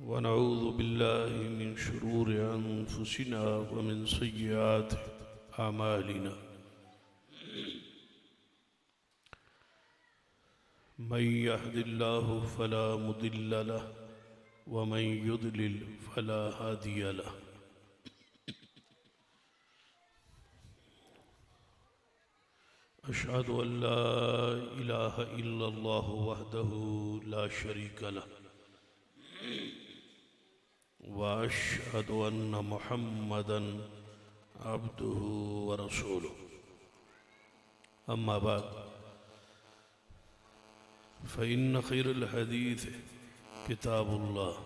वनऊज़ु बिल्लाहि मिन शुरूरि अनफुसिना व मिन सय्यिआति अमालिना मन यहदिल्लाहु फला मुदिल्ल लहु व मन युद्लिल फला हादिय लहु। अशहदु अन ला इलाहा इल्लल्लाहु वहदहु ला शरीक लहु व अशहदु अन्न मुहम्मदन अब्दुहु व रसूलुहु। अम्मा बाद फ़इन्न खैरल हदीस किताबुल्लाह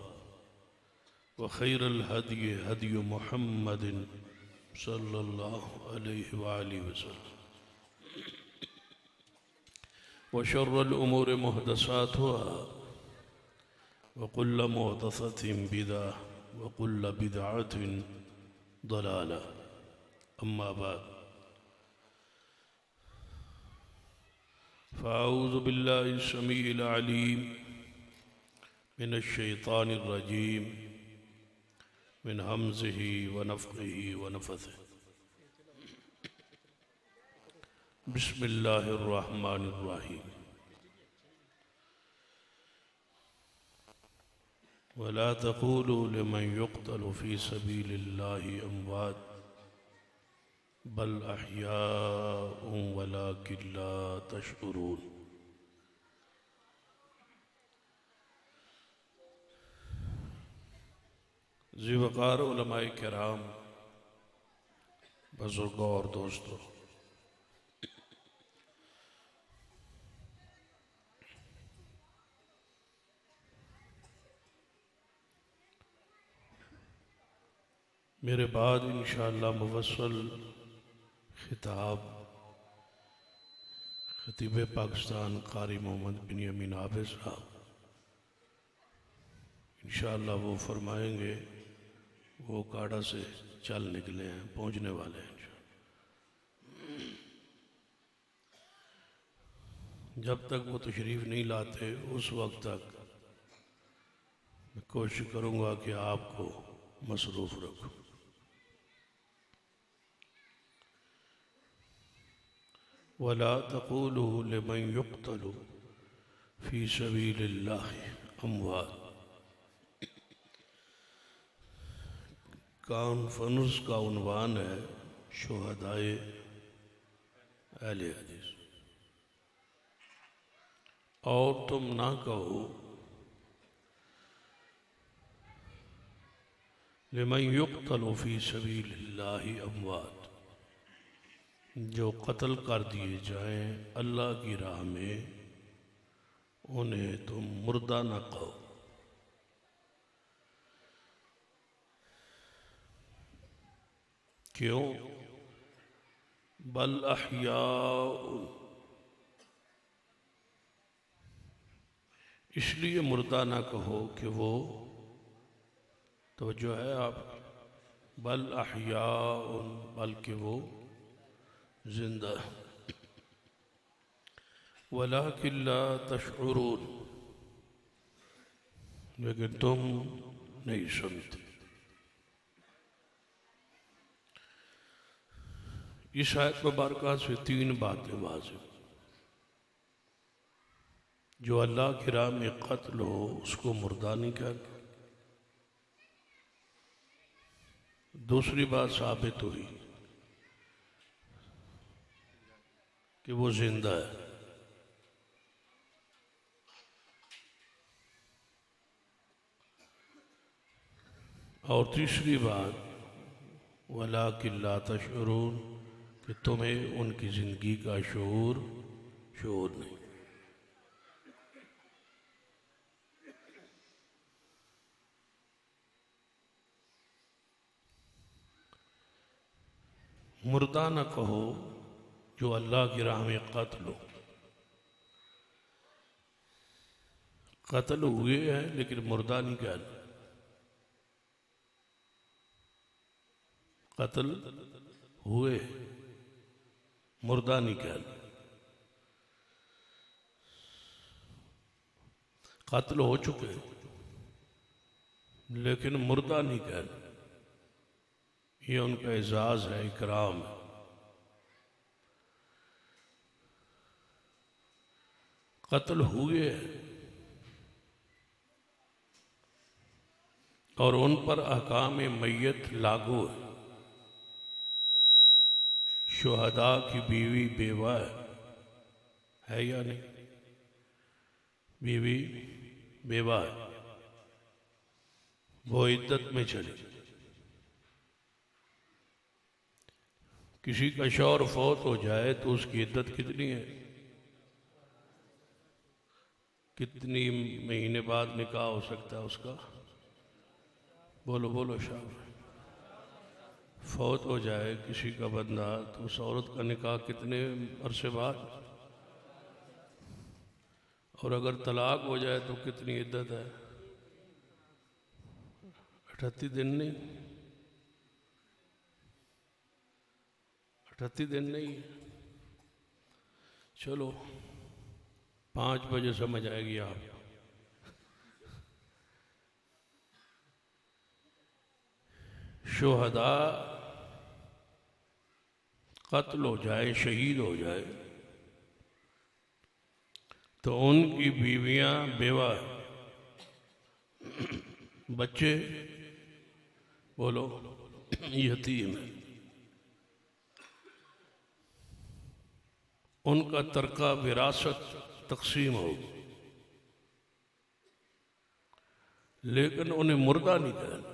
व खैरल हदी हदी मुहम्मदिन सल्लल्लाहु अलैहि व आलिहि वसल्लम व शर्रल उमूरि मुहदसातुहा व कुल्लु मुहदसतिन बिदअह व कुल्लु बिदअतिन दलालह। अम्मा बाद फ़अऊज़ु बिल्लाहि समीइल अलीम मिनश शैतानिर रजीम मिन हमज़िही व नफ़्ख़िही व नफ़्ख़िही। बिस्मिल्लाहिर रहमानिर रहीम। वला तक़ूलू लिमन युक़्तलु फ़ी सबीलिल्लाहि अमवात बल अहयाउन वलाकिन ला तशउरून। ज़िवक़ार उलमाए किराम, बुज़ुर्गों और दोस्तों, मेरे बाद इंशाअल्लाह मुफस्सल खिताब खतीब पाकिस्तान क़ारी मोहम्मद बिन यमीन आबिद साहब इंशाअल्लाह वो फरमाएंगे। वो काड़ा से चल निकले हैं, पहुँचने वाले हैं। जब तक वो तशरीफ़ नहीं लाते उस वक्त तक मैं कोशिश करूँगा कि आपको मसरूफ़ रखूँ। वला तक़ूलू लिमन युक़्तलु फ़ी सबीलिल्लाहि अमवात। कॉन्फ्रेंस का उन्वान है शुहदाए अहले हदीस। और तुम ना कहो लिमन युक़्तलु फ़ी सबीलिल्लाहि अमवात, जो कत्ल कर दिए जाएं अल्लाह की राह में उन्हें तुम मुर्दा न कहो। क्यों? बल अहयाउन, इसलिए मुर्दा ना कहो कि वो, तो जो है आप, बल अहयाउन, बल्कि वो जिंदा। वलाकिन ला तशउरून, लेकिन तुम नहीं सुनते। इस आयत मुबारका से तीन बातें वाज़ेह। जो अल्लाह की राह में कत्ल हो उसको मुर्दा नहीं कहते। दूसरी बात साबित हुई कि वो जिंदा है। और तीसरी बात वलाकिन ला तशउरून, कि तुम्हें उनकी ज़िंदगी का शऊर नहीं। मुर्दा न कहो जो अल्लाह की राह में कत्ल हो। कत्ल हुए हैं लेकिन मुर्दा नहीं कहते। कत्ल हुए, मुर्दा नहीं कहते। कत्ल हो चुके लेकिन मुर्दा नहीं कहना। ये उनका एजाज है, इकराम है। कत्ल हुए और उन पर अहकाम मैयत लागू है। शुहदा की बीवी बेवा है या नहीं? बीवी बेवा है, वो इद्दत में चली। किसी का शौहर फौत हो जाए तो उसकी इद्दत कितनी है? कितनी महीने बाद निकाह हो सकता है उसका? बोलो बोलो शाह। फौत हो जाए किसी का बंदा तो उस औरत का निकाह कितने अरसे बाद? और अगर तलाक हो जाए तो कितनी इद्दत है? 38 दिन नहीं, 38 दिन नहीं। चलो 5 बजे समझ आएगी आप। शुहदा कत्ल हो जाए, शहीद हो जाए तो उनकी बीवियां बेवा, बच्चे बोलो यतीम है। उनका तरका विरासत तकसीम होगी, लेकिन उन्हें मुर्दा नहीं कहना।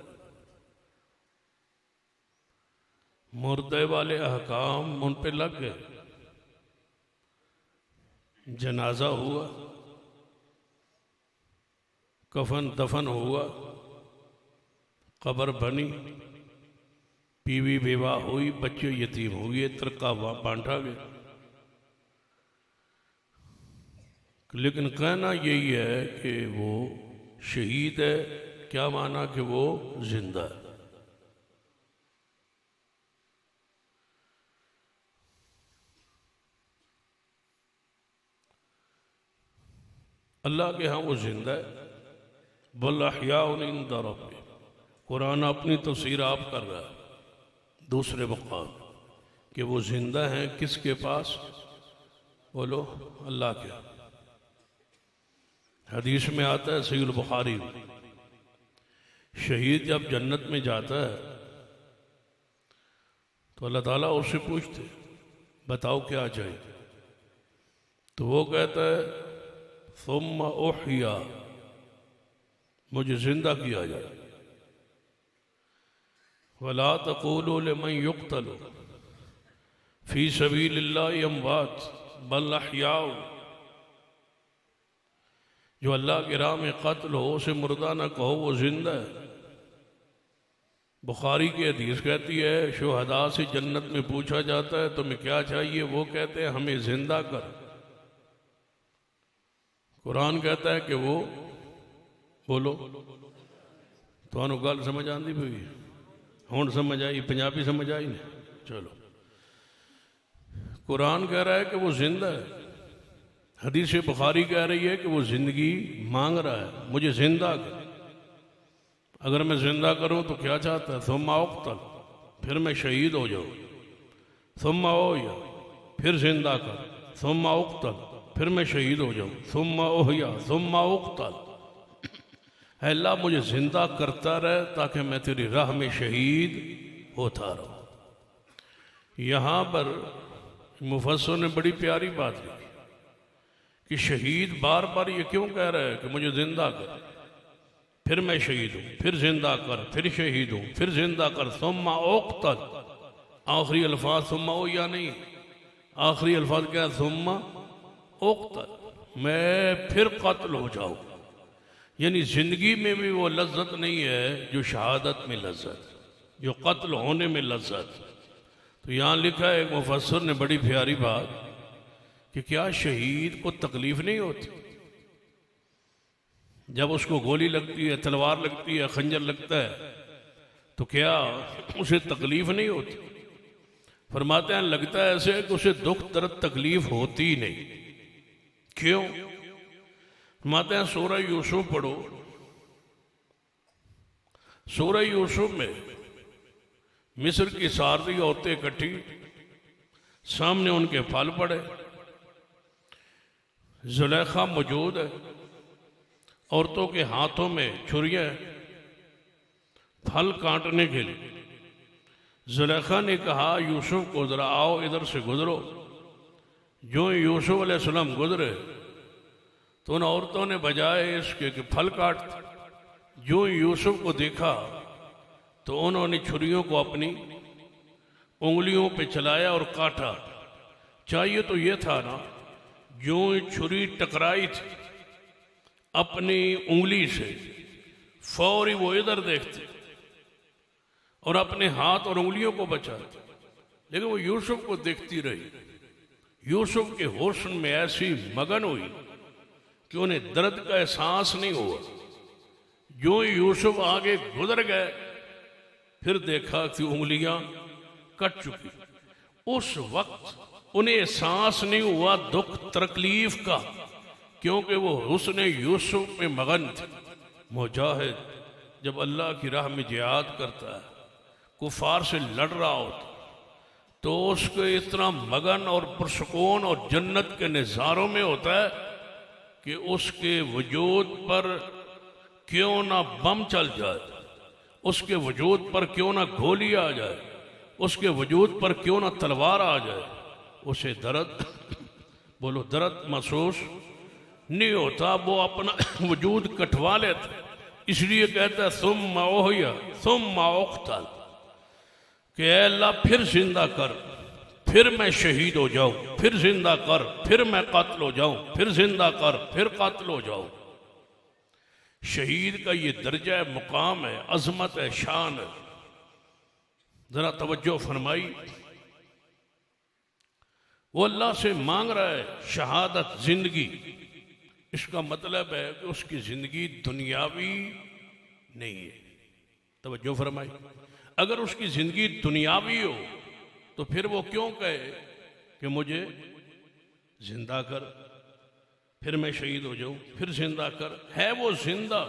मुर्दे वाले अहकाम उन पे लग गए। जनाजा हुआ, कफन दफन हुआ, कब्र बनी, बीवी बेवा हुई, बच्चे यतीम हुए, तरका बांटा गया। लेकिन कहना यही है कि वो शहीद है। क्या माना कि वो जिंदा है। अल्लाह के यहाँ वो जिंदा है। बल अहयाउन इंदा रब्बिहिम। कुरान अपनी तफसीर आप कर रहा है दूसरे मकाम कि वो जिंदा हैं किसके पास? बोलो अल्लाह के। हदीस में आता है सहीह बुखारी में, शहीद जब जन्नत में जाता है तो अल्लाह ताला उससे पूछते बताओ क्या चाहिए, तो वो कहता है सुम्मा उहिया, मुझे जिंदा किया जाए। वला तक़ूलू लिमन युक़्तलु फ़ी सबीलिल्लाहि अमवात बल अहयाउ। जो अल्लाह की राह में कत्ल हो उसे मुर्दा न कहो, वो जिंदा है। बुखारी की हदीस कहती है शुहदा से जन्नत में पूछा जाता है तुम्हें क्या चाहिए, वो कहते हैं हमें जिंदा कर। कुरान कहता है कि वो बोलो तो गल समझ आती पई हुण समझ आई, पंजाबी समझ आई नहीं। चलो कुरान कह रहा है कि वो जिंदा है। हदीस बुखारी कह रही है कि वो जिंदगी मांग रहा है, मुझे जिंदा कर। अगर मैं जिंदा करूं तो क्या चाहता है? सुम्मा उक़्तल, फिर मैं शहीद हो जाऊं। सुम्मा ओहिया, फिर जिंदा कर। सुम्मा उक़्तल, फिर मैं शहीद हो जाऊं। सुम्मा ओहिया सुम्मा उक़्तल। अल्लाह मुझे जिंदा करता रहे ताकि मैं तेरी राह में शहीद होता रहूं। यहाँ पर मुफस्सिर ने बड़ी प्यारी बात लिखी कि शहीद बार बार ये क्यों कह रहा है कि मुझे जिंदा कर, फिर मैं शहीद हूँ, फिर जिंदा कर, फिर शहीद हूँ, फिर जिंदा कर। सुम्मा उक़्तल, आखिरी अल्फाज सुम्मा हो या नहीं, आखिरी अल्फाज क्या? सुम्मा उक़्तल, मैं फिर कत्ल हो जाऊँ। यानी जिंदगी में भी वो लज्जत नहीं है जो शहादत में लज्जत, जो कत्ल होने में लज्जत। तो यहाँ लिखा है एक मुफस्सिर ने बड़ी प्यारी बात कि क्या शहीद को तकलीफ नहीं होती जब उसको गोली लगती है, तलवार लगती है, खंजर लगता है, तो क्या उसे तकलीफ नहीं होती? फरमाते हैं लगता है ऐसे कि उसे दुख दर्द तकलीफ होती ही नहीं। क्यों? फरमाते हैं सूरह यूसुफ पढ़ो, सूरह यूसुफ में मिस्र की सारी औरतें इकट्ठी, सामने उनके फल पड़े, जुलेखा मौजूद है, औरतों के हाथों में छुरियां फल काटने के लिए। जुलेखा ने कहा यूसुफ को जरा आओ इधर से गुजरो। जो यूसुफ अलैहिस्सलाम गुजरे तो उन औरतों ने बजाय इसके कि फल काट, जो यूसुफ को देखा तो उन्होंने छुरियों को अपनी उंगलियों पे चलाया और काटा। चाहिए तो ये था ना, जो छुरी टकराई थी अपनी उंगली से, फौरी वो इधर देखते और अपने हाथ और उंगलियों को बचाते, लेकिन वो यूसुफ को देखती रही। यूसुफ के हुस्न में ऐसी मगन हुई कि उन्हें दर्द का एहसास नहीं हुआ। जो यूसुफ आगे गुजर गए, फिर देखा कि उंगलियां कट चुकी। उस वक्त उन्हें एहसास नहीं हुआ दुख तकलीफ का, क्योंकि वो हुस्न यूसुफ में मगन थे। मुजाहिद जब अल्लाह की राह में जिहाद करता है, कुफार से लड़ रहा होता, तो उसको इतना मगन और पुरसुकून और जन्नत के नज़ारों में होता है कि उसके वजूद पर क्यों ना बम चल जाए, उसके वजूद पर क्यों ना गोली आ जाए, उसके वजूद पर क्यों ना तलवार आ जाए, उसे दर्द बोलो दर्द महसूस नहीं होता। वो अपना वजूद कटवा लेता, इसलिए कहता है तुम माओहिया तुम माओख्तल, कि अल्लाह फिर जिंदा कर, फिर मैं शहीद हो जाऊं, फिर जिंदा कर, फिर मैं कातिल हो जाऊं, फिर जिंदा कर, फिर कातिल हो जाऊं। शहीद का ये दर्जा है, मुकाम है, अजमत है, शान है। जरा तवज्जो फरमाई, वो अल्लाह से मांग रहा है शहादत, जिंदगी। इसका मतलब है कि उसकी जिंदगी दुनियावी नहीं है। तवज्जो फरमाई, अगर उसकी जिंदगी दुनियावी हो तो फिर वो क्यों कहे कि मुझे जिंदा कर, फिर मैं शहीद हो जाऊं, फिर जिंदा कर। है वो जिंदा,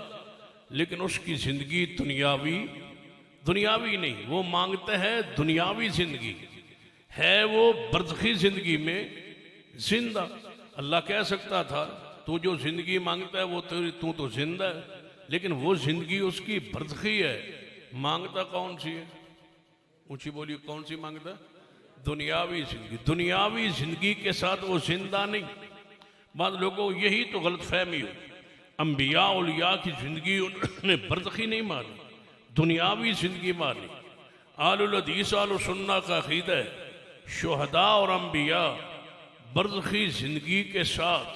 लेकिन उसकी जिंदगी दुनियावी नहीं। वो मांगता है दुनियावी जिंदगी, है वो बरज़खी जिंदगी में जिंदा। अल्लाह कह सकता था तू जो जिंदगी मांगता है वो तू तो जिंदा है, लेकिन वो जिंदगी उसकी बरज़खी है। मांगता कौन सी है? ऊंची बोली, कौन सी मांगता? दुनियावी जिंदगी। दुनियावी जिंदगी के साथ वो जिंदा नहीं। बाद लोगों को यही तो गलत फहमी हो। अंबिया औलिया की जिंदगी उन्होंने बरज़खी नहीं मानी, दुनियावी जिंदगी मानी। आलुल हदीस आलुल सुन्ना का अक़ीदा है, शुहदा और अंबिया बरज़खी जिंदगी के साथ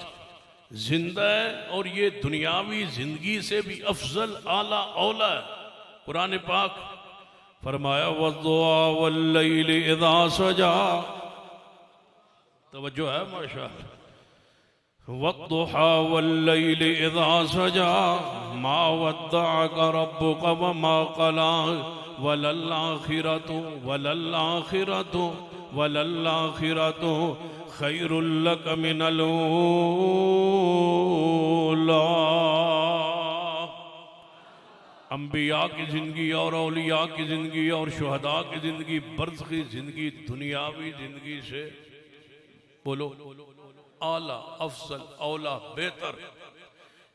जिंदा है, और ये दुनियावी जिंदगी से भी अफजल आला औला है। कुरान पाक फरमाया वद्दुआ वल्लैलि इज़ा सजा, तवज्जो है माशाअल्लाह। वद्दुहा वल्लैलि इज़ा सजा मा वद्दअक रब्बुक वमा क़ला वलल आखिरतु खैरुल लक मिनल ऊला। अंबिया की ज़िंदगी और औलिया की ज़िंदगी और शुहदा की ज़िंदगी बरज़खी ज़िंदगी दुनियावी ज़िंदगी से बोलो आला, अफजल, औला, बेहतर।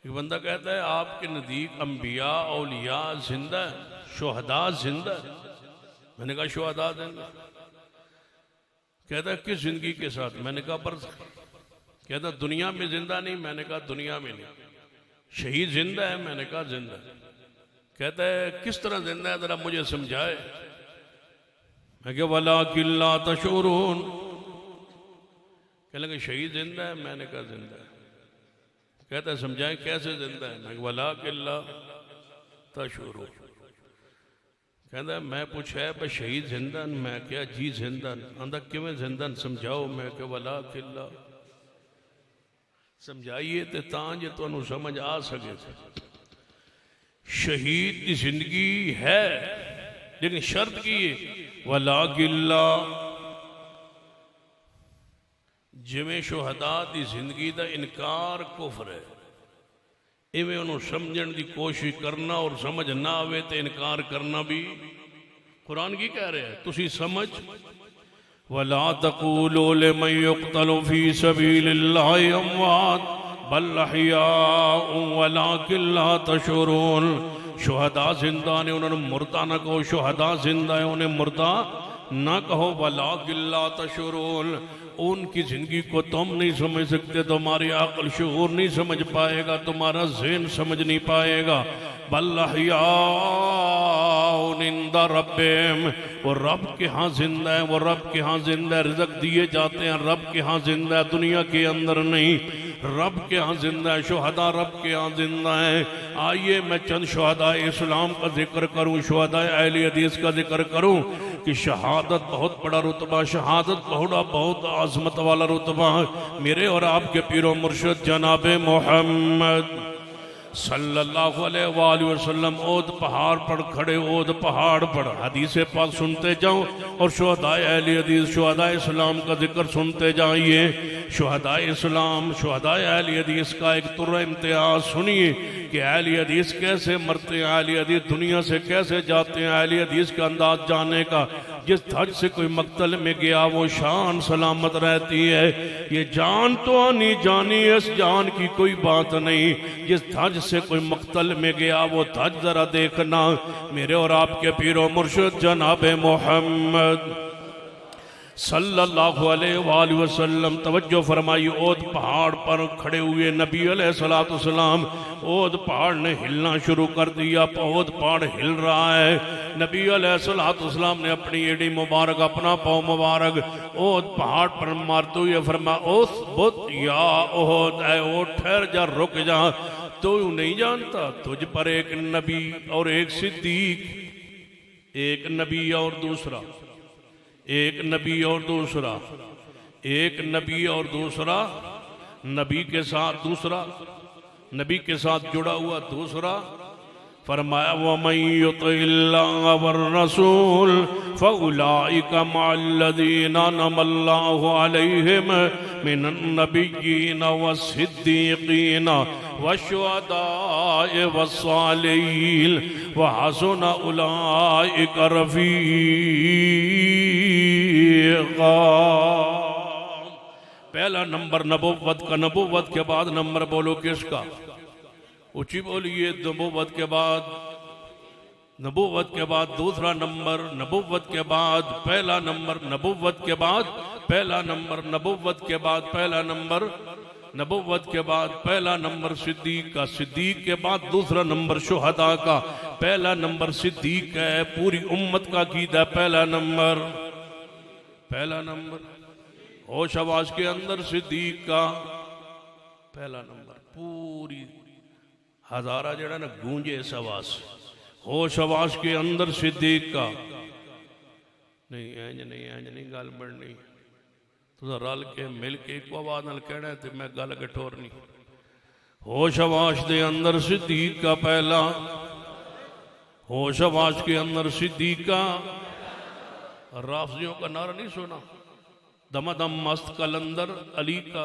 एक बंदा कहता है आपके नज़दीक अंबिया औलिया जिंदा है, शुहदा जिंदा है। मैंने कहा शुहदा जिंदा। कहता है किस जिंदगी के साथ? मैंने कहा बरज़खी। कहता दुनिया में जिंदा नहीं। मैंने कहा दुनिया में नहीं। शहीद जिंदा है? मैंने कहा जिंदा है। कहता है किस तरह जिंदा है, जरा मुझे समझाए। मैं क्या वलाकिन ला तशऊरून। कहने लगे शहीद जिंदा है? मैंने कहा जिंदा है। कहता है समझाएं कैसे जिंदा है? मैं वलाकिन ला तशऊरून। कहता है मैं पूछा है पर शहीद जिंदा? मैं क्या जी जिंदा। आंदा किवें जिंदा समझाओ। मैं क्या वलाकिन ला। समझाइए तो तां जे तुहानू समझ आ सके। शहीद की जिंदगी है, लेकिन शर्त की वलाकिन ला। जिमें शुहदा की जिंदगी का इनकार कुफर है, इवें उन्होंने समझण की कोशिश करना और समझ ना आवे तो इनकार करना भी कुरान की कह रहे हैं। तुसी समझ वला तक़ूलू लिमन युक़्तलु फ़ी सबीलिल्लाहि अमवात बल अहयाउ वलाकिन ला तशऊरून। शुहदा जिंदा ने उन्होंने मुर्दा ना कहो, शुहदा जिंदा है उन्हें मुर्दा ना कहो। वलाकिन ला तशऊरून, उनकी जिंदगी को तुम नहीं समझ सकते, तुम्हारी अक्ल शऊर नहीं समझ पाएगा, तुम्हारा ज़हन समझ नहीं पाएगा। बल अहयाउन इंदा रब्बिहिम, वो रब के यहाँ जिंदा है, वो रब के यहाँ जिंदा है। रिज़्क़ दिए जाते हैं रब के यहाँ जिंदा है, दुनिया के अंदर नहीं, रब के यहाँ जिंदा है। शुहदा रब के यहाँ जिंदा है। आइए मैं चंद शुहदा इस्लाम का जिक्र करूँ, शुहदा अहले हदीस का जिक्र करूँ कि शहादत बहुत बड़ा रुतबा, शहादत बहुत आज़मत वाला रुतबा मेरे और आपके पीरो मुर्शिद जनाब मोहम्मद सल्लल्लाहु अलैहि वसल्लम ओद पहाड़ पर खड़े, ओद पहाड़ पर हदीस पाक सुनते जाओ और शुहदाए अहले हदीस, शुहदाए इस्लाम का जिक्र सुनते जाइए। शुहदाए इस्लाम, शुहदाए अहले हदीस का एक तुर्रा इम्तियाज सुनिए कि अहले हदीस कैसे मरते हैं, अहले हदीस दुनिया से कैसे जाते हैं। अहले हदीस का अंदाज जानने का, जिस धज से कोई मक्तल में गया वो शान सलामत रहती है। ये जान तो आनी जानी, इस जान की कोई बात नहीं। जिस धज से कोई मक्तल में गया वो धज जरा देखना मेरे और आपके पीरो मुर्शिद जनाब मोहम्मद सल्लल्लाहु अलैहि वसल्लम। तवज्जो फरमाई, ओद पहाड़ पर खड़े हुए नबी अलैहिस्सलातु वस्सलाम, ओद पहाड़ ने हिलना शुरू कर दिया, ओद पहाड़ हिल रहा है। नबी अलैहिस्सलातु वस्सलाम ने अपनी एड़ी मुबारक, अपना पाँव मुबारक ओद पहाड़ पर मारते हुए फरमाया, उस बुत या ओहद, ऐ ओद ठहर जा, रुक जा, तू नहीं जानता तुझ पर एक नबी और एक सिद्दीक, एक नबी और दूसरा, एक नबी और दूसरा, एक नबी और दूसरा, नबी के साथ दूसरा, नबी के साथ जुड़ा हुआ दूसरा। फरमाया वमन युतिल्लाह वर रसूल फउलाइका मअल्लज़ीना अनअमल्लाहु अलैहिम मिनन नबिय्यीन वस्सिद्दीक़ीन वशुहदाए वस्सालिहीन व हसुन उलाइका रफ़ीक़ा। पहला नंबर नबुव्वत का, नबुव्वत के बाद नंबर बोलो किसका? ऊंची बोलिए। नबुव्वत के बाद, नबुव्वत के बाद दूसरा नंबर, नबुव्वत के बाद पहला नंबर, नबुव्वत के बाद पहला नंबर, नबुव्वत के बाद पहला नंबर, नबुव्वत के बाद पहला नंबर सिद्दीक का, सिद्दीक के बाद दूसरा नंबर शुहदा का, पहला नंबर सिद्दीक है। पूरी उम्मत का कीदा पहला नंबर, पहला नंबर होश आवाज के अंदर सिद्दीक का पहला नंबर। पूरी हजारा जड़ा ना गूंजे इस आवाज, होश आवाज के अंदर सिद्दीक का। नहीं इंज नहीं गल बननी, तुझा रल के मिल के एक आवाज नाल कहना है तो मैं गल कठोरनी। होश आवाज के अंदर सिद्दीक का पहला, होश आवाज के अंदर सिद्दीक का। राफजियों का नारा नहीं सुना, दमादम मस्त कलंदर अली का,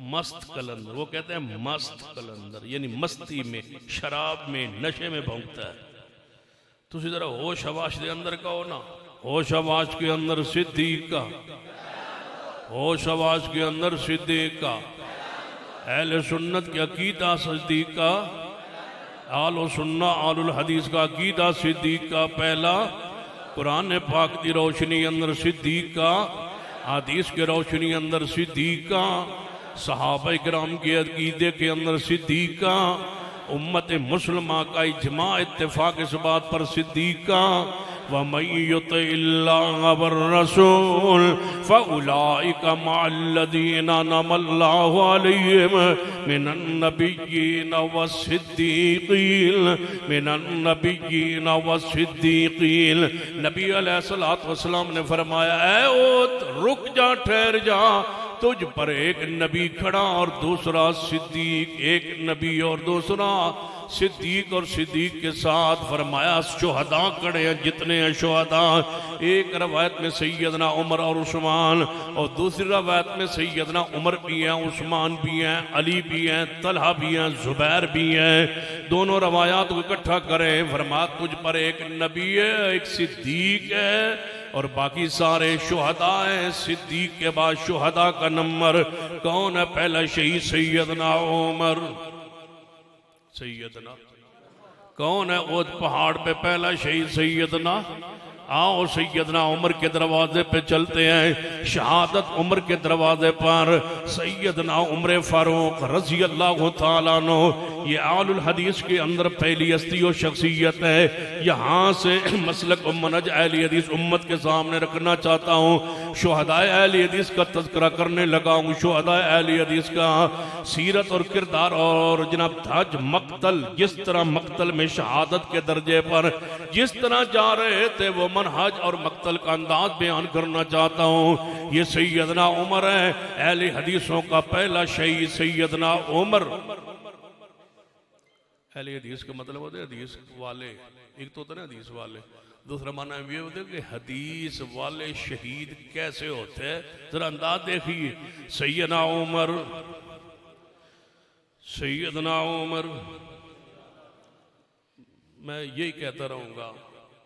मस्त कलंदर, वो कहते हैं मस्त कलंदर यानी मस्ती में, शराब में, नशे में भौंकता है। तुसी जरा होश आवाज के अंदर कहो ना, होश आवाज के अंदर सिद्दीक का, होश आवाज के अंदर सिद्दीक का। अहले सुन्नत की अकीदा सिद्दीक का, आलो सुन्ना आलुल हदीस का अकीदा सिद्दीक का पहला। कुरान पाक की रोशनी अंदर सिद्दीक का, हदीस की रोशनी अंदर सिद्दीक का, सहाबा किराम के अकीदे के अंदर सिद्दीक का, उम्मत मुस्लिमा का इजमा इत्तेफाक इस बात पर सिद्दीक का। वमन युतिल्लाह वर रसूल फउलाइका मअल्लज़ीना अनअमल्लाहु अलैहिम मिनन नबिय्यीन वस्सिद्दीक़ीन, मिनन नबिय्यीन वस्सिद्दीक़ीन। नबी अलैहिस्सलातु वस्सलाम ने फरमाया, ऐ ओत रुक जा, ठहर जा, तुझ पर एक नबी खड़ा और दूसरा सिद्दीक, एक नबी और दूसरा सिद्दीक और सिद्दीक के साथ। फरमाया शुहदा खड़े हैं जितने हैं शुहदा। एक रवायत में सैयदना उमर और उस्मान, और दूसरी रवायत में सैयदना उमर भी हैं, उस्मान भी हैं, अली भी हैं, तलहा भी हैं, जुबैर भी हैं। दोनों रवायात को इकट्ठा करें। फरमाया तुझ पर एक नबी है, एक सिद्दीक है और बाकी सारे शुहदा हैं। सिद्दीक के बाद शुहदा का नंबर कौन है? पहला शहीद सैयदना उमर। सैयदना कौन है? वो पहाड़ पे पहला शहीद सैयदना। आओ सैयदना उमर के दरवाजे पे चलते हैं। शहादत उमर के दरवाजे पर सैयदना उमर फारूक रज़ी अल्लाह तआला अन्हु, ये आलुल हदीस के अंदर पहली हस्ती और शख्सियत है। यहाँ से मसलक और मनहज अहले हदीस उम्मत के सामने रखना चाहता हूँ। शुहदाए अहले हदीस का तज़किरा करने लगा हूँ। शुहदाए अहले हदीस का सीरत और किरदार और जनाब ताज मक्तल, जिस तरह मक्तल में शहादत के दर्जे पर जिस तरह जा रहे थे वो मनहज और मक्तल का अंदाज बयान करना चाहता हूँ। ये सैयदना उमर है, अहले हदीसों का पहला शहीद सैयदना उमर। अहले हदीस का मतलब होता है हदीस वाले, एक तो होता है ना हदीस वाले, दूसरा माना ये होता है कि हदीस वाले शहीद कैसे होते हैं। जरा अंदाज देखिए। सैयदना उमर, सैयदना उमर, मैं यही कहता रहूंगा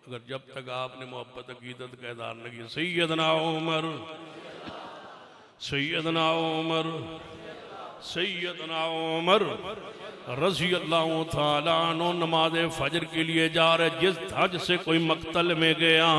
अगर जब तक आपने मोहब्बत अकीदत का इज़हार न किया। सैयदना उमर, सैयदना उमर, सैयदना उमर रज़ी अल्लाह तआला अन्हु नमाज फजर के लिए जा रहे। जिस हज से कोई मक्तल में गया,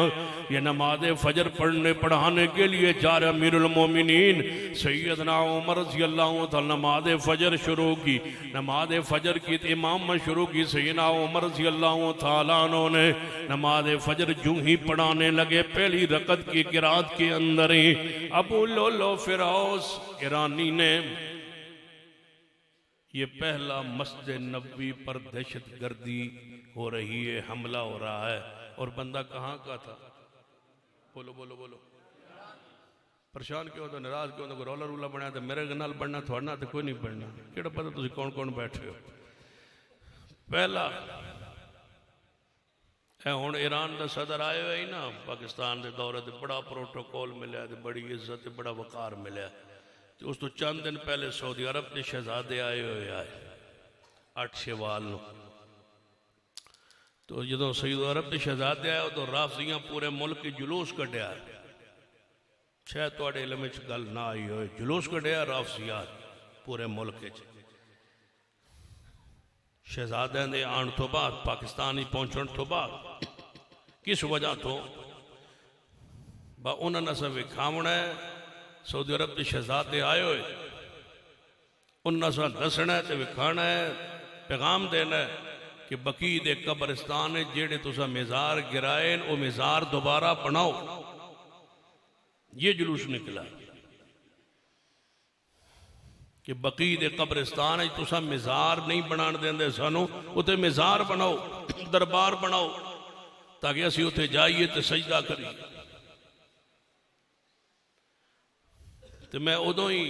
ये नमाज फजर पढ़ाने के लिए जा रहे। अमीरुल मोमिनीन सैयदना उमर रज़ी अल्लाह तआला नमाज फजर शुरू की। नमाज फजर की इमाम में शुरू की। सैयदना उमर रज़ी अल्लाह तआला अन्हु ने नमाज फजर जूं ही पढ़ाने लगे, पहली रकत की किरात के अंदर ही अबू लोलो फिरोज ईरानी ने ये पहला मस्जिद नबवी पर दहशत गर्दी हो रही है, हमला हो रहा है। और बंदा कहाँ का था? बोलो बोलो बोलो। परेशान क्यों होता, नाराज क्यों होता? रोला रूला बनया तो मेरे नाल बनना, थोड़ा ना तो कोई नहीं बनना। केड़ा पता तुम कौन कौन बैठे हो। पहला हुण ईरान का सदर आए हुए ही ना पाकिस्तान के दौरे से, बड़ा प्रोटोकॉल मिले, बड़ी इज्जत, बड़ा वकार मिले। तो उस तो चंद दिन पहले सऊदी अरब के शहजादे आए हुए आए 8 शवाल नूं। तो जो सऊदी अरब के शहजादे आए तो राफजियां पूरे मुल्क की जुलूस कढ़िया। शायद तुहाडे इल्म विच गल ना आई हो, जुलूस कढ़िया राफजियां पूरे मुल्क च। शहजादियां दे आने तो बाद, पाकिस्तान पहुंचने तो बाद, किस वजह तो उन्होंने सब विखावना है। सऊदी अरब के शहजादे आए हुए, उन्होंने सब दसना है, विखाना है, पैगाम देना है कि बकी दे कब्रिस्तान जेड़े तुसा मिजार गिराए वो मिजार दोबारा बनाओ। ये जुलूस निकला कि बकी दे कब्रिस्तान तुसा मिजार नहीं बना देंगे, सानू उते मिजार बनाओ, दरबार बनाओ, ताकि असी उते जाइए तो सजदा करिए। तो मैं उदों ही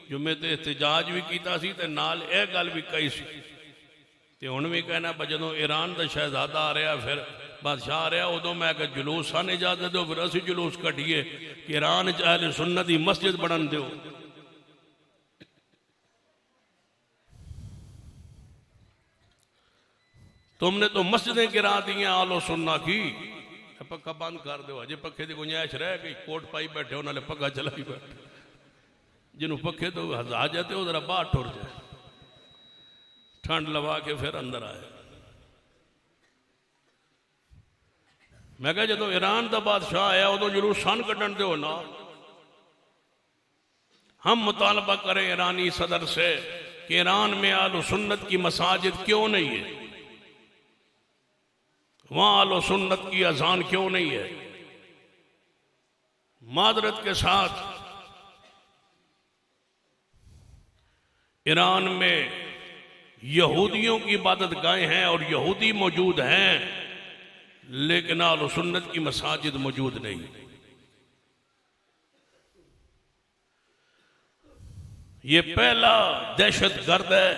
जुम्मे ते एहतजाज भी किया सी ते नाल यह गल भी कही सी। ते हुण भी कहना जो ईरान का शहजादा आ रहा, फिर बादशाह आ रहा, उदों मैं कहा जुलूस सन इजाजत दो, फिर असी जुलूस कढ़िए कि ईरान च अहले सुन्नत की मस्जिद बनन दो। तुमने तो मस्जिदें गिरा दी आलो सुन्ना की। पक्का बंद कर दो, अजे पखे की गुंजाइश रह गई, कोट पाई बैठे उन्होंने पक्का चलाई बैठे। जिन्हों पखे तो आ जाते वो जरा बाहर टुर जाए, ठंड लवा के फिर अंदर आए। मैं कहा जो ईरान का बादशाह आया उदो जुलूस सन कढ़न दो ना। हम मुतालबा करें ईरानी सदर से कि ईरान में आलो सुन्नत की मसाजिद क्यों नहीं है, वहां आलो सुन्नत की अजान क्यों नहीं है। मादरत के साथ ईरान में यहूदियों की इबादत गाहें हैं और यहूदी मौजूद हैं, लेकिन आलो सुन्नत की मसाजिद मौजूद नहीं। ये पहला दहशत गर्द है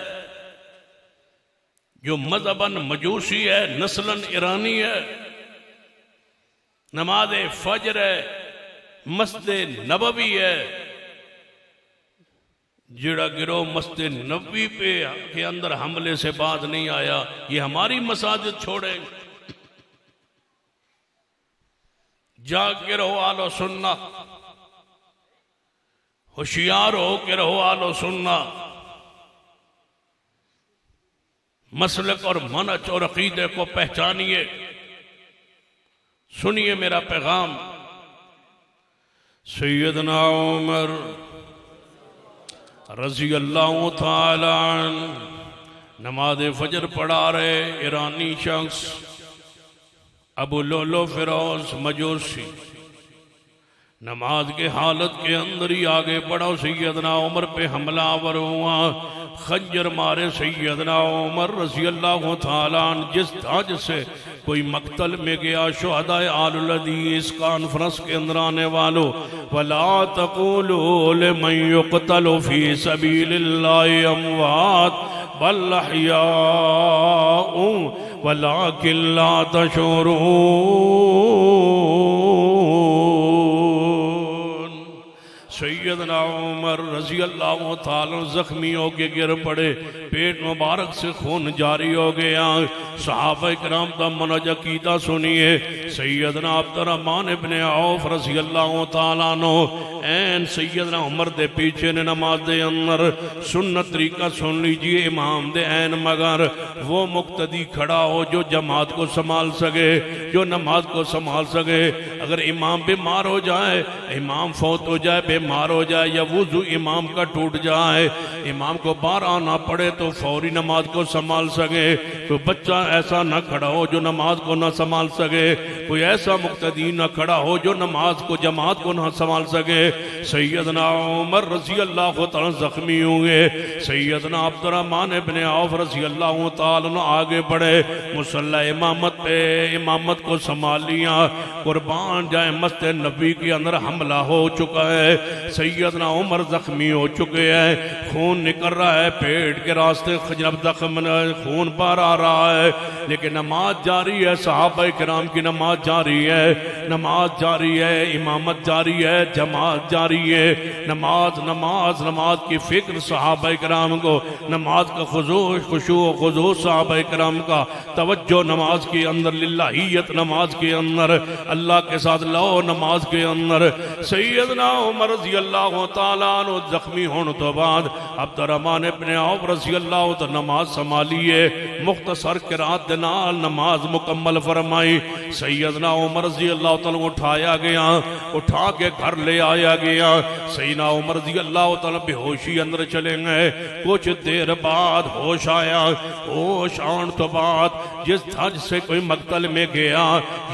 जो मजहबन मजूसी है, नस्लन ईरानी है। नमाज फजर है, मस्जिद नबवी है। जिड़ा गिरोह मस्जिद नबवी पे के अंदर हमले से बात नहीं आया, ये हमारी मसाजिद छोड़े। जाके रहो आलो सुन्ना, होशियार हो के रहो आलो सुन्ना। मसलक और मनच और अकीदे को पहचानिए। सुनिए मेरा पैगाम। सैयदना उमर रज़ी अल्लाह तआला नमाज फजर पढ़ा रहे। ईरानी शख्स अबू लुलु फिरोज मजूसी नमाज के हालत के अंदर ही आगे बढ़ा। सैयदना उमर पे हमलावर हुआ, खंजर मारे सैयदना उमर रज़ी अल्लाह तआला जिस ताज से कोई मक्तल में गया। शुहदाए आलुल हदीस कॉन्फ्रेंस के अंदर आने वालों, वला तक़ूलू लिमन युक़तलु फी सबीलिल्लाहि अमवात बल अहयाउ वलाकिन ला तशऊरून। सैयदना उमर रज़ी अल्लाह तआला जख्मी होके गिर पड़े, पेट मुबारक से खून जारी हो गया। सहाबा इकराम का मनज अकीदा सुनिए। सैयदना अब्दुर्रहमान इब्ने औफ रज़ी अल्लाह तआला अन्हु ऐन सैयदना उमर दे पीछे ने नमाज दे अंदर सुन्नत तरीका सुन लीजिए। इमाम दे ऐन मगर वो मुक्तदी खड़ा हो जो जमात को संभाल सके, जो नमाज को संभाल सके। अगर इमाम बीमार हो जाए, इमाम फौत हो जाए, बीमार हो जाए, या वुज़ू इमाम का टूट जाए, इमाम को बाहर आना पड़े तो फौरी नमाज को संभाल सके। तो बच्चा ऐसा न खड़ा हो जो नमाज को न संभाल सके, कोई ऐसा मुक्तदी न खड़ा हो जो नमाज को जमात को न संभाल सके। सैयदना उमर रज़ी अल्लाह तआला जख्मी हुए। सैयदना अब्दुर्रहमान इब्ने औफ रज़ी अल्लाह तआला आगे बढ़े, मुसल्ला इमामत पे इमामत को संभाल लिया। कुर्बान जाए मस्जिद नबी के अंदर हमला हो चुका है। सैयदना उमर जख्मी हो चुके हैं, खून निकल रहा है, पेट के रास्ते जख्म खून बाहर आ रहा है, लेकिन नमाज जारी है। सहाबा किराम की नमाज जारी है, नमाज जारी है, इमामत जारी है, जमात जारी है। नमाज नमाज नमाज की फिक्र सहाबा किराम को, नमाज का खुशू सहाबा किराम का तवज्जो नमाज के अंदर, लिल्लाहियत नमाज के अंदर, अल्लाह के साथ लो नमाज के अंदर। सैयदना उमर रज़ी अल्लाह तआला अन्हु जख्मी होने तो बाद अब्दुर्रहमान इब्ने औफ रज़ी अल्लाह तो नमाज संभालिए, मुख्तसर किरात दे नाल नमाज मुकम्मल फरमाई। सैयदना उमर रज़ी अल्लाह तआला उठाया गया, उठा के घर ले आया गया। सैयदना उमर रज़ी अल्लाह तआला बेहोशी अंदर चले गए। कुछ देर बाद होश आया। होश आने तो बाद जिस हज से कोई मक्तल में गया,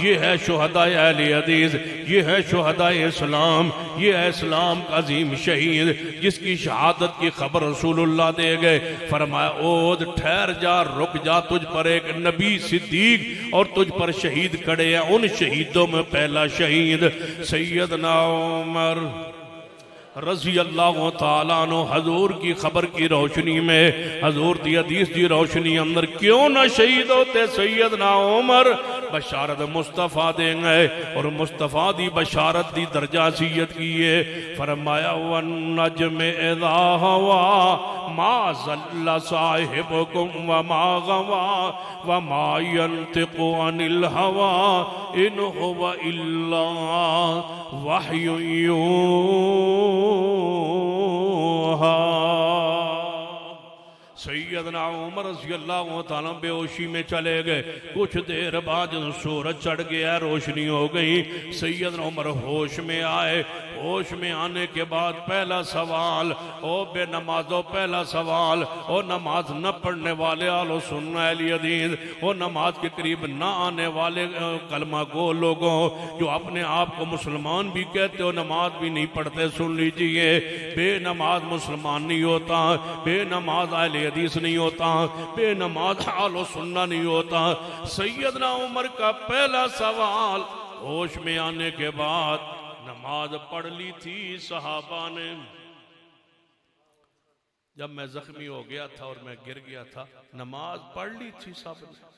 ये है शुहदाए अहले हदीस, ये है शुहदाए इस्लाम, ये है इस्लाम का अजीम शहीद जिसकी शहादत की खबर रसूलुल्लाह दे गए। फरमाया ओद ठहर जा, रुक जा, तुझ पर एक नबी सिद्दीक और तुझ पर शहीद खड़े हैं। उन शहीदों में पहला शहीद सैयदना उमर रज़ी अल्लाह तआला अन्हु हजूर की खबर की रोशनी में, हजूर की हदीस की रोशनी अंदर क्यों ना शहीद होते। सैयदना उमर बशारत मुस्तफ़ा देंगे और मुस्तफ़ा दी बशारत दी दर्जा सीयत की है। फरमाया वन नज्म इज़ा हवा मा ज़ल्ला साहिबुकुम व मा गवा व मा यंतिक़ु अनिल हवा इन हुवा इल्ला वह्युन यूहा। सैयदना उमर रज़ी अल्लाह तआला बेहोशी में चले गए। कुछ देर बाद सूरज चढ़ गया, रोशनी हो गई। सैयदना उमर होश में आए। होश में आने के बाद पहला सवाल, ओ बेनमाजो, पहला सवाल, ओ नमाज न पढ़ने वाले आलो सुन्ना अहले हदीस, ओ नमाज के करीब न आने वाले कलमा गो लोगों जो अपने आप को मुसलमान भी कहते हो, नमाज भी नहीं पढ़ते, सुन लीजिए, बेनमाज मुसलमान नहीं होता, बेनमाज अहले हदीस नहीं होता, बेनमाज आलो सुन्ना नहीं होता। सैयदना उमर का पहला सवाल, होश में आने के बाद नमाज पढ़ ली थी सहाबा ने। जब मैं जख्मी हो गया था और मैं गिर गया था, नमाज पढ़ ली थी सब ने।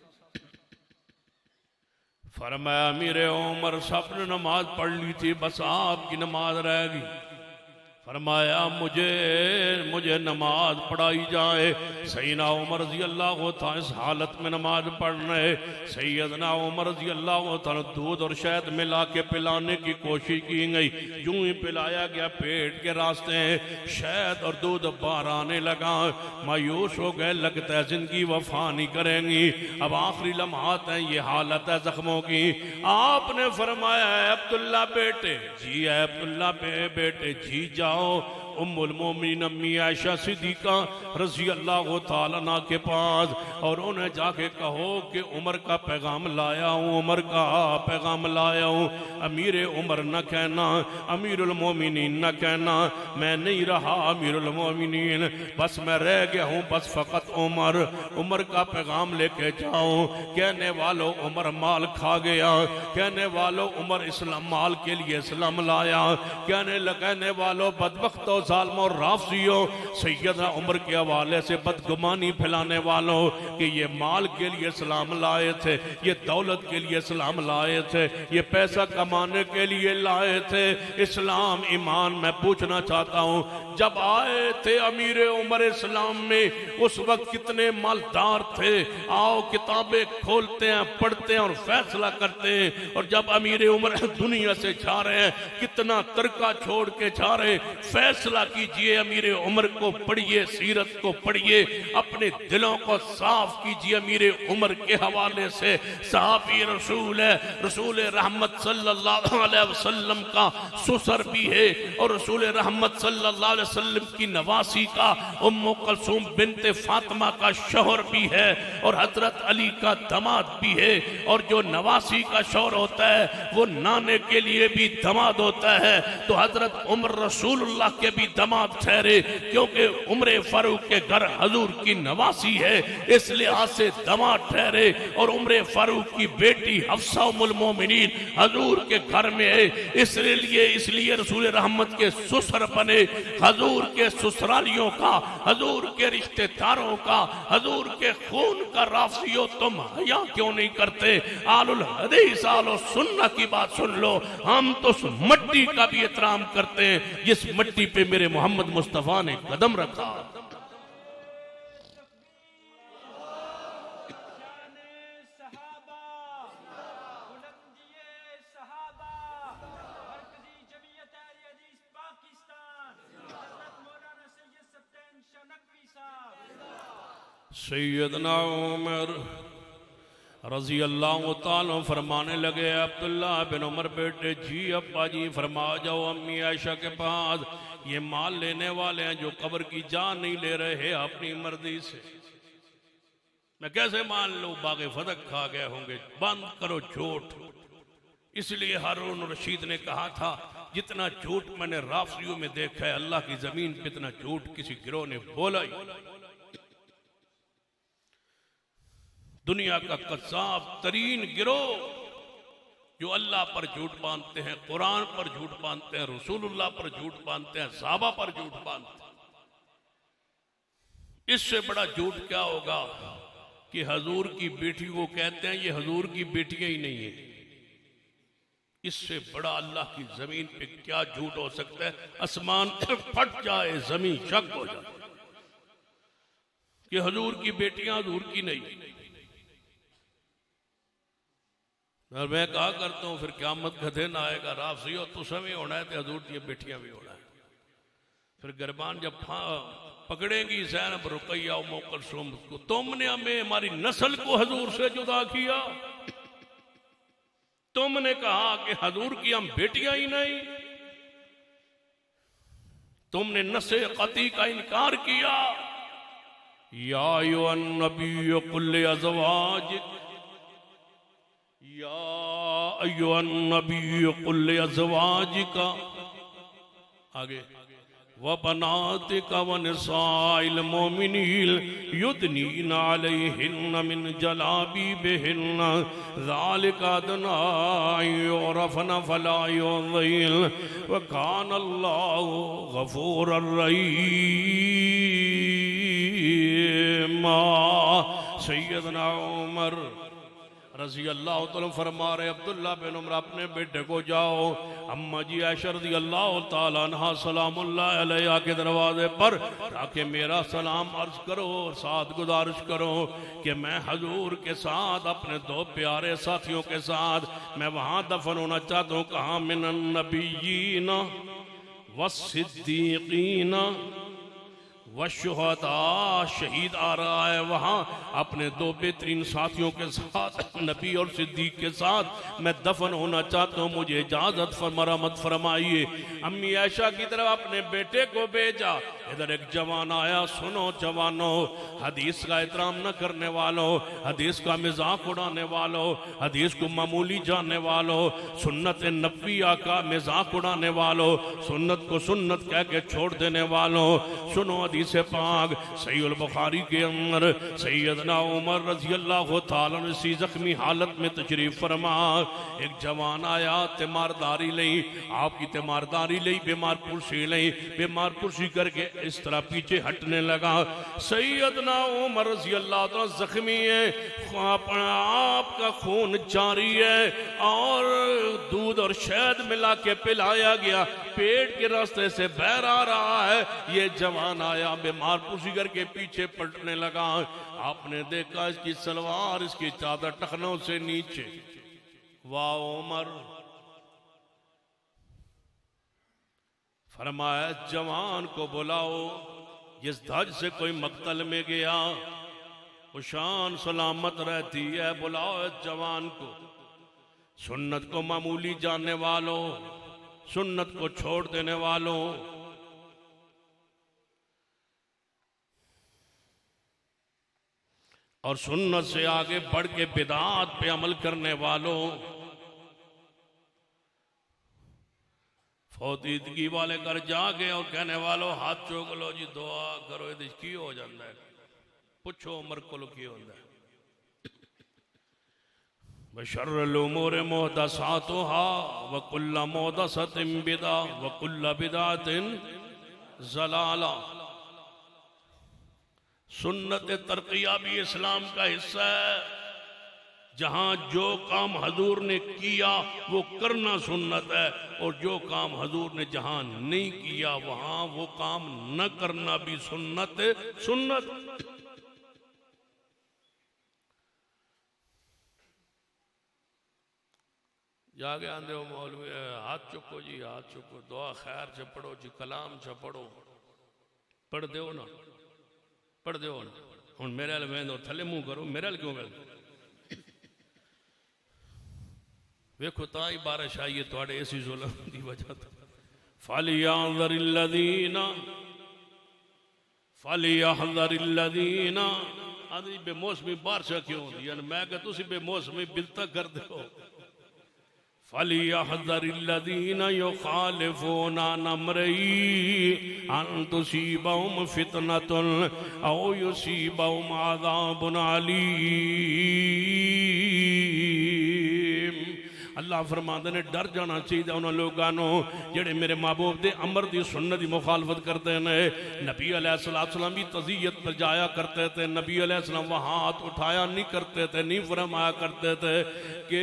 फरमाया अमीर उमर सब ने नमाज पढ़ ली थी, बस आपकी नमाज रह गई। फरमाया मुझे नमाज पढ़ाई जाए। सैयदना उमर रज़ी अल्लाह तआला इस हालत में नमाज पढ़ रहे। सैयदना उमर रज़ी अल्लाह तआला दूध और शहद मिला के पिलाने की कोशिश की गई। यूं ही पिलाया गया, पेट के रास्ते शहद और दूध बाहर आने लगा। मायूस हो गए, लगता है जिंदगी वफा नहीं करेंगी, अब आखिरी लम्हात हैं, ये हालत है जख्मों की। आपने फरमाया अब्दुल्ला बेटे जी, अब्दुल्ला बेटे जी जाओ उम्मुल मोमिनीन अम्मी आयशा सिद्दीका रज़ी अल्लाह तआला अन्हा के पास, और उन्हें जाके कहो कि उमर का पैगाम लाया हूँ, उमर का पैगाम लाया हूँ। अमीर उमर न कहना, अमीरुल मोमिनीन न कहना, मैं नहीं रहा अमीरुल मोमिनीन, बस मैं रह गया हूँ, बस फ़कत उमर। उमर का पैगाम लेके जाओ। कहने वालों उमर माल खा गया, कहने वालों उमर इस्लाम माल के लिए इस्लाम लाया, कहने वालों बदबख्तों जालिमों और राफ़ियों सैयदना उमर के हवाले से बदगुमानी फैलाने वालों कि ये माल के लिए सलाम लाए थे, ये दौलत के लिए सलाम लाए थे, ये पैसा कमाने के लिए लाए थे। इस्लाम ईमान मैं पूछना चाहता हूँ, जब आए थे अमीर उमर इस्लाम में उस वक्त कितने मालदार थे? आओ किताबें खोलते हैं, पढ़ते हैं और फैसला करते हैं। और जब अमीर उमर दुनिया से जा रहे हैं, कितना तरका छोड़ के जा रहे, फैसला कीजिए। अमीर उमर को पढ़िए, सीरत को पढ़िए, अपने दिलों को साफ कीजिए अमीर उमर के हवाले से। सहाबी रसूल है, रसूल रहमत सल्लल्लाहु अलैहि वसल्लम का सुसर भी है और रसूल रहमत सल्लल्लाहु अलैहि वसल्लम की नवासी का उम्मु कुलसूम बिनते फातिमा का शौहर भी है और हजरत अली का दामाद भी है। और जो नवासी का शौहर होता है वो नाने के लिए भी दामाद होता है, तो हजरत उमर रसूलुल्लाह के भी दामाद ठहरे, क्योंकि उम्र फारूक के घर हजूर की नवासी है, इसलिए आज से दामाद ठहरे। और उम्र फारूक की बेटी हफ्सा उम्मुल मोमिनीन हजूर के घर में है, इसलिए रसूल रहमत के ससुर बने। हजूर के ससुरालियों का, हजूर के रिश्तेदारों का, हजूर के खून का राफियो तुम हया क्यों नहीं करते? आलुल हदीस आलो सुन्ना की बात सुन लो, हम तो उस मट्टी का भी एहतराम करते हैं जिस मट्टी पे मेरे मोहम्मद मुस्तफा ने कदम रखा। सैयदना उमर रजी अल्लाह तआला फरमाने लगे, अब्दुल्ला बिन उमर बेटे जी अब्बा जी फरमा जाओ अम्मी आयशा के पास, ये माल लेने वाले हैं जो कब्र की जान नहीं ले रहे अपनी मर्जी से। मैं कैसे मान लूं? बागे फदक खा गए होंगे। बंद करो झूठ। इसलिए हारून रशीद ने कहा था, जितना झूठ मैंने राफियों में देखा है अल्लाह की जमीन पे इतना झूठ किसी गिरोह ने बोला ही। दुनिया का कज़्ज़ाब तरीन गिरोह जो अल्लाह पर झूठ बांधते हैं, कुरान पर झूठ बांधते हैं, रसूलुल्लाह पर झूठ बांधते हैं, सहाबा पर झूठ बांधते हैं। इससे बड़ा झूठ क्या होगा कि हजूर की बेटी को कहते हैं ये हजूर की बेटियां ही नहीं है। इससे बड़ा अल्लाह की जमीन पे क्या झूठ हो सकता है? आसमान फट जाए, जमीन शक हो जाए कि हजूर की बेटियां हजूर की नहीं। और मैं कहा करता हूं फिर क़यामत का दिन आएगा, राफ़ियो तुसा भी होना है तो हजूर की बेटियां भी होना है। फिर गरबान जब पकड़ेंगी ज़ैनब रुक़ैया उम्मु कुलसूम को, तुमने हमें हमारी नस्ल को हजूर से जुदा किया, तुमने कहा कि हजूर की हम बेटियां ही नहीं, तुमने नस्ल क़ती का इनकार किया। या अय्युहन नबी कुल अज़वाजिक, या अय्युहन नबी कुल अज़वाजिका, आगे व बनातिका व निसाइल मोमिनीन युदनीना अलैहिन्ना मिन जलाबीबिहिन्ना ज़ालिका अदना युरफ़ना फला युज़ीन व काना अल्लाहु गफ़ूरर रहीमा। सैयदना उमर रज़ी अल्लाह तआला फरमा रहे, अब्दुल्ला बिन उमर अपने बेटे को जाओ अम्मा जी आयशा रज़ी अल्लाह तआला अन्हा सलामुल्लाह अलैहा के दरवाजे पर ताकि मेरा सलाम अर्ज करो और साथ गुजारिश करो कि मैं हजूर के साथ अपने दो प्यारे साथियों के साथ मैं वहाँ दफन होना चाहता हूँ। कहाँ? मिनन नबिय्यीन वस्सिद्दीक़ीन वशुहदा, शहीद आ रहा है वहाँ अपने दो बेहतरीन साथियों के साथ नबी और सिद्दीक के साथ मैं दफन होना चाहता हूँ, मुझे इजाज़त मरहमत फरमाइए। अम्मी आयशा की तरफ अपने बेटे को भेजा। इधर एक जवान आया, सुनो जवानों, हदीस का एहतराम न करने वालों, हदीस का मजाक उड़ाने वालों, हदीस को मामूली जानने वालों, सुन्नत नबविया का मजाक उड़ाने वालों, सुन्नत को सुन्नत कह के छोड़ देने वालों, सुनो हदीस पाक सहीह बुखारी के अंदर सैयदना उमर रज़ी अल्लाह तआला अन्हु जख्मी हालत में तशरीफ फरमा। एक जवान आया, तीमारदारी लई, आपकी तीमारदारी लई, बीमार पुरसी लई, बीमार पुरसी करके इस तरह पीछे हटने लगा। सैयदना उमर रज़ी अल्लाह तआला जख्मी है, आपका खून जारी है और दूध और शहद मिला के पिलाया गया, पेट के रास्ते से बहर आ रहा है। ये जवान आया, बीमार पुरसी करके पीछे पलटने लगा। आपने देखा इसकी सलवार, इसकी चादर टखनों से नीचे। वाह उमर, फरमाया जवान को बुलाओ, जिस धज से कोई मकतल में गया वो शान सलामत रहती है। बुलाओ इस जवान को। सुन्नत को मामूली जानने वालों, सुन्नत को छोड़ देने वालों, और सुन्नत से आगे बढ़ के बिदात पे अमल करने वालों, फौतीदगी वाले घर जाके और कहने वालों हाथ चोक लो जी, दुआ करो, ये की हो जाता है, पुछो उमर को की होता है। बशर्रुल उमूरि मुहदसातुहा व कुल्लु मुहदसतिन बिदअह व कुल्लु बिदअतिन ज़लाला। सुन्नत तरकिया भी इस्लाम का हिस्सा है। जहां जो काम हजूर ने किया वो करना सुन्नत है, और जो काम हजूर ने जहां नहीं किया वहां वो काम न करना भी सुन्नत सुन्नत। जाके आंदे हो मौलवी, हाथ चुको जी, हाथ चुको, दुआ खैर च पढ़ो जी, कलाम च पढ़ो, पढ़ दो ना, पढ़ दो ना। हुण मेरे अल वेंदो थले मुंह करो, मेरे अल क्यों वेंदो? वेखो ता ही बारिश आई है तुहाडे इसी जुल्म दी वजह तो। फलियहज़रिल्लज़ीना आदि बेमौसमी बारिश क्यों होंदी है? मैं कह तुसी बेमौसमी बिलता कर दो। फलियहज़रिल्लज़ीना युखालिफूना अन अम्रिही अन तुसीबहुम फितनतुन औ युसीबहुम अज़ाबुन अलीम। अल्लाह फरमाते ने डर जाना चाहिए उन्होंने लोगों जेड़े मेरे महबूब दे अमर दी सुन्नत की मुखालफत करते हैं। नबी अलैहिस्सलाम भी तज़ियत पर जाया करते थे, नबी अलैहिस्सलाम वहाँ हाथ उठाया नहीं करते थे, नहीं फरमाया करते थे कि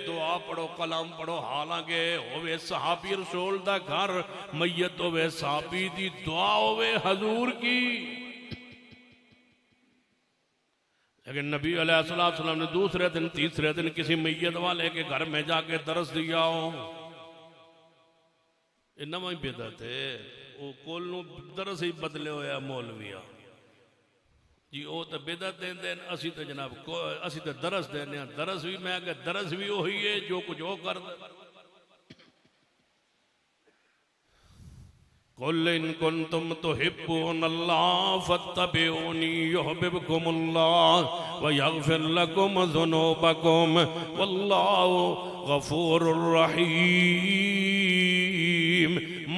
दुआ पढ़ो, कलाम पढ़ो। हालांकि होवे सहाबी रसूल दा घर, मैयत होवे सहाबी दी दुआ होवे हजूर की। लेकिन नबी अलैहिस्सलाम ने दूसरे दिन तीसरे दिन किसी मैयत वाले के घर में जाके दरस दिया हो, नवा ही बेदत है। वो कोल दरस ही बदले होया मौलविया जी, वो तो बेदत देंदे, असी तो जनाब असी तो दरस देने। दरस भी मैं क्या, दरस भी वही है जो कुछ वो कर दे। कुल इन कुंतुम तुहिब्बूनल्लाह फत्तबिऊनी युहिब्बुकुमुल्लाह व यगफिर लकुम ज़ुनूबकुम वल्लाहु गफूरुर रहीम।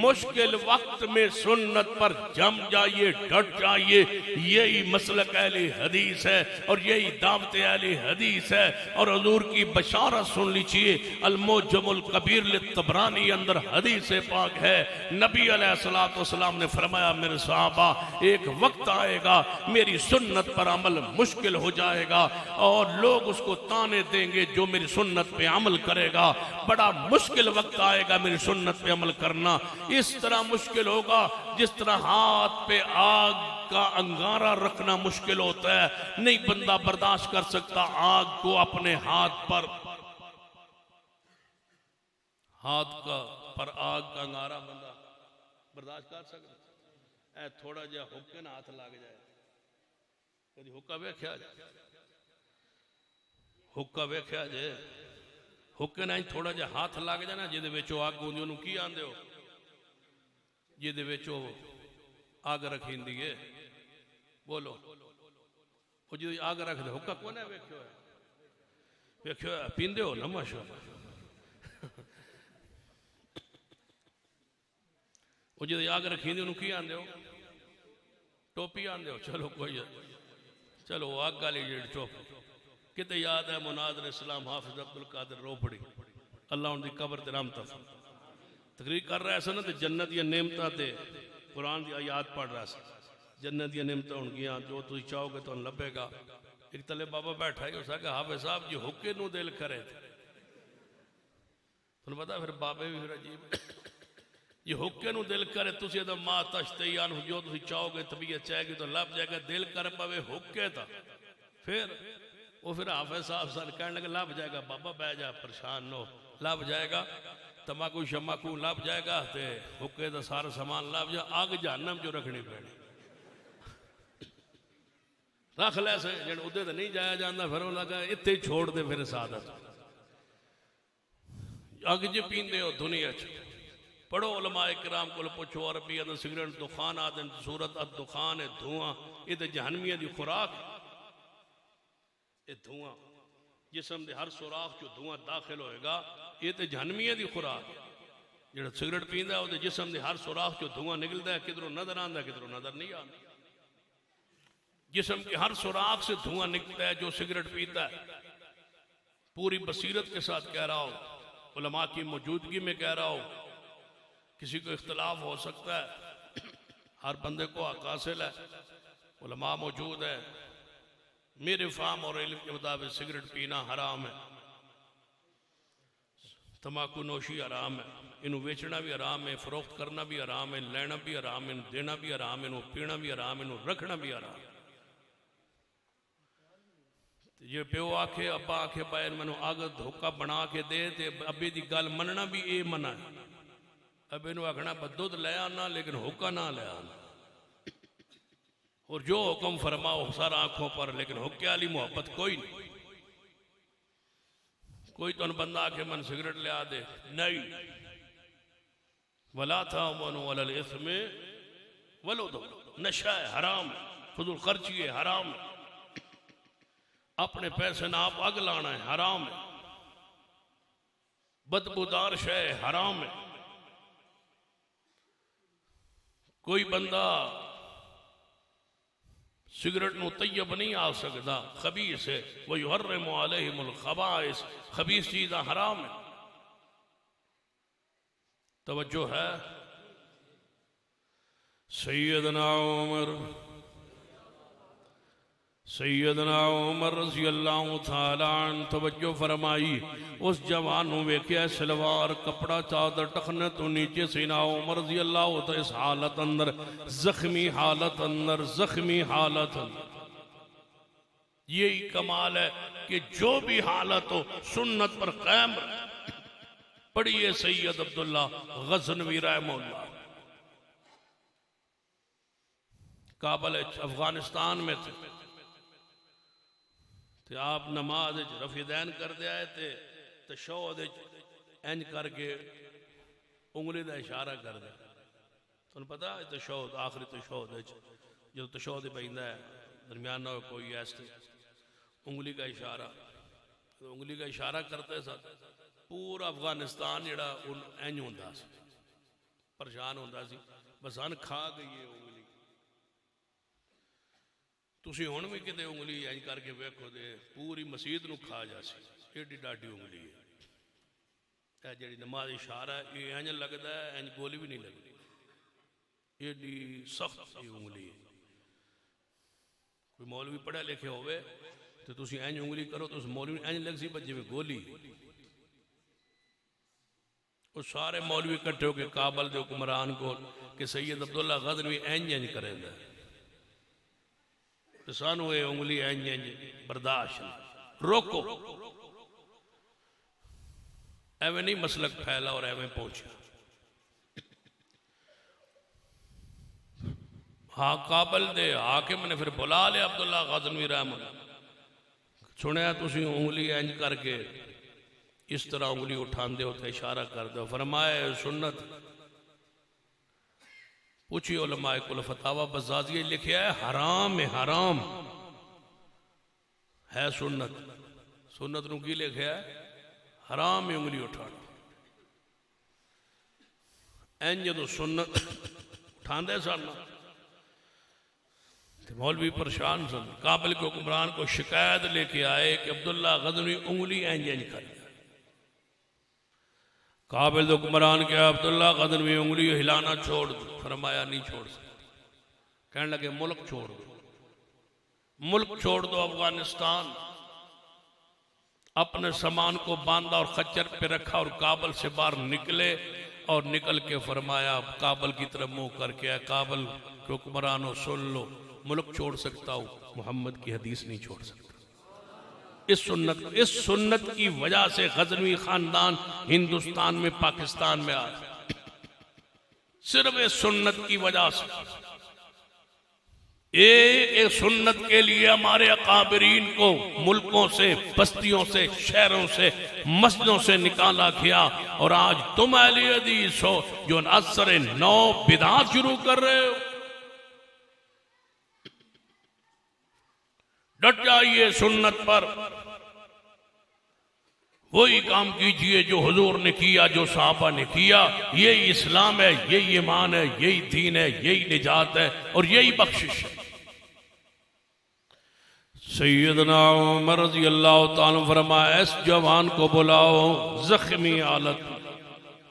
मुश्किल वक्त में सुन्नत पर जम जाइए, डट जाइए। यही मसलक अहले हदीस है और यही दावत अहले हदीस है। और हुजूर की बशारत सुन लीजिए, अल-मुअज्जमुल कबीर लित-तबरानी अंदर हदीस पाक है। नबी अलैहिस्सलातु वस्सलाम ने फरमाया, मेरे सहाबा, एक वक्त आएगा मेरी सुन्नत पर अमल मुश्किल हो जाएगा और लोग उसको ताने देंगे जो मेरी सुन्नत पे अमल करेगा। बड़ा मुश्किल वक्त आएगा मेरी सुन्नत पे अमल करना। इस तरह मुश्किल होगा जिस तरह हाथ पे आग का अंगारा रखना मुश्किल होता है। नहीं बंदा बर्दाश्त कर सकता आग को अपने हाथ पर आग का अंगारा बंदा बर्दाश्त कर सकता है। थोड़ा जा हुक्के ना हाथ लग जाए, कभी हुक्का वेख्या जे, हुक्का वेख्या जे, हुक्के ना थोड़ा जा हाथ लग जाए ना जिहदे विच अग होंदी, उहनूं की आंदे हो, जिहदे विच अग रखींदी है, बोलो, वो जो अग रखदे हुक्का कोने वेख्यो है, वेख्यो है, पींदे हो ना माशाअल्लाह। वो जो अग रखींदी उहनूं की आंदे हो, टोपी आंदे हो। चलो कोई चलो अग वाली जी टोपी किते याद है मुनाज़िर इस्लाम हाफिज अब्दुल कादिर रोपड़ी, अल्लाह उनकी कब्र ते रहमत तकरीर कर रहा है ना, तो जन्नत दी नेमतां ते कुरान दी आयत पढ़ रहा है। जन्नत दी नेमतां होणगियां, जो तुम चाहोगे तो लभेगा। एक तले बाबा बैठा ही हो सके, हाफिज साहब जी हुक्के नूं दिल करे, तुहानूं पता फिर बाबे भी फिर अजीब ये हुक्के नूं दिल करे, तुसीं इहदा मा तश्तईयान जो तुसीं चाहोगे तबीयत चाहेगी तो लभ जाएगा। दिल कर पवे हुक्के दा, फिर वो फिर हाफिज साहब सन कहने लगे लभ जाएगा बाबा, बह जा परेशान नो, लभ जाएगा। तमाकू शमाकू लभ जाएगा, तो हुक्के का सारा समान लभ जा, अग जहन्नम जो रखनी पैनी रख लै से जे उदे तो नहीं जाया जाता, फिर उन्हें कहा इत्थे ही छोड़ दे फिर सादत। अग ज पींदे हो दुनिया च, पढ़ो उलमाए किराम को पुछो, अरबी अंदर सिगरेट दुखान आदन सूरत अद दुखान है धुआं, ये तो जहनमिया की खुराक। ये धुआं जिसम के हर सुराख चो धुआं दाखिल होएगा, ये तो जहनमिया की खुराक। जो सिगरेट पींदा वो जिसम के हर सुराख चो धुआं निकलता है, किधरों नजर आता है किधरों नजर नहीं आता। जिसम के हर सुराख से धुआं निकलता है जो सिगरेट पीता है। पूरी बसीरत के साथ कह रहा हूं, उलमा की मौजूदगी में कह रहा हूं। किसी को इख्तलाफ हो सकता है, हर बंदे को हक हासिल है, उलमा मौजूद है। मेरे फाम और इल्म के मुताबिक सिगरेट पीना हराम है, तम्बाकू नोशी हराम है, इन्हू बेचना भी हराम है, फरोख्त करना भी हराम है, लेना भी हराम है, इन्हू देना भी हराम है, इन्हू पीना भी हराम है, इन्हू रखना भी हराम है। जे प्यो आखे अब्बा आखे पाए मैनू अग धोखा बना के दे, ते अब्बे की गल मनना भी ये मना है। अब्बे नू आखना दुध ले आना लेकिन हुक्का ना ले आना, और जो हुक्म फरमाओ सारा आंखों पर, लेकिन हुक्के वाली मोहब्बत कोई नहीं। कोई तो बंदा आके मन सिगरेट ले आ दे, नहीं, वला था मनो वलल इस्मे वलो दो, नशा है हराम, फजूल खर्ची है हराम, अपने पैसे ना आप अग लाना है हराम है, बदबूदार शय हराम है। कोई बंदा सिगरेट नू तैयब नहीं आ सकता, खबीस है, वो युहर्रिमु अलैहिमुल खबाइस, खबीस चीज़ हराम है। तवज्जो है। सैयदना उमर रज़ी अल्लाह तआला अन्हु तवज्जो फरमाई, उस जवान नू वेख्या सलवार कपड़ा चादर टखने तो नीचे सीना उमर रज़ी अल्लाह तो इस हालत अंदर जख्मी हालत यही कमाल है कि जो भी हालत हो सुन्नत पर कायम पढ़िए। सैयद अब्दुल्ला गज़नवी रहमहुल्लाह काबल अफगानिस्तान में थे, तो आप नमाज रफीदैन कर दिया थे, तशहुद इंज करके उंगली का इशारा कर दिया। तुम पता है तशहुद आखिरी तशहुद जो तशहुद पैंदा है दरमियाना कोई ऐसे उंगली का इशारा, तो उंगली का इशारा करते सर पूरा अफगानिस्तान जड़ा इंज होंदा सी। परेशान होता सी बस अन खा गई है उंगली। तुसी हुण भी किते उंगली इंज करके वेखो दे पूरी मसीत नूं खा जासी, एडी डाडी उंगली है। यह जी नमाज इशारा है ये इंज लगता है इंज गोली भी नहीं लगती, एडी सख्त उंगली है। कोई मौलवी पढ़ा लिखे होवे तो तुसी इंज उंगली करो तो उस मौलवी इंज लग सी जिवें गोली। वो सारे मौलवी इकट्ठे होकर काबल के हुक्मरान को कि सैयद अब्दुल्ला गज़नवी इंज इंज करेंदा तो सानू ये उंगली इंज इंज बर्दाश्त नहीं, रोको। एवं नहीं मसलक फैला और एवं पहुंचा। हाँ काबल दे हाकिम ने फिर बुला लिया अब्दुल्ला गज़नवी रहमान, सुनिया तुसी उंगली इंज करके इस तरह उंगली उठाते हो तो इशारा कर दो। फरमाया सुन्नत। पूछिए उलमाए कुल फतावा बज़ाज़िया लिखा है हराम है, हराम है सुन्नत। सुन्नत नूं की लिखा है हराम है उंगली उठाना। इंज जो सुन्नत उठाते सन मौलवी परेशान सन। काबिल के हुक्मरान को शिकायत लेके आए कि अब्दुल्ला गज़नवी उंगली इंज इंज कर। काबिल हुक्मरान के अब्दुल्ला गज़नवी उंगली हिलाना छोड़ दो। फरमाया नहीं छोड़ सकते। कहने लगे मुल्क छोड़ दो, मुल्क छोड़ दो अफगानिस्तान। अपने सामान को बांधा और खच्चर पे रखा और काबल से बाहर निकले और निकल के फरमाया काबल की तरफ मुंह करके काबल के हुक्मरानों सुन लो, मुल्क छोड़ सकता हूं, मोहम्मद की हदीस नहीं छोड़ सकता। इस सुन्नत की वजह से गज़नवी खानदान हिंदुस्तान में पाकिस्तान में आ, सिर्फ इस सुन्नत की वजह से। एक सुन्नत के लिए हमारे अकाबरीन को मुल्कों से, बस्तियों से, शहरों से, मस्जिदों से निकाला गया और आज तुम अहले हदीस हो जो असर नौ बिदात शुरू कर रहे हो। डट जाइए सुन्नत पर, वही काम कीजिए जो हुजूर ने किया, जो सहाबा ने किया। यही इस्लाम है, यही ईमान है, यही दीन है, यही निजात है और यही बख्शिश है। सैयदना उमर रज़ी अल्लाह ताला फरमाया इस जवान को बुलाओ, जख्मी हालत,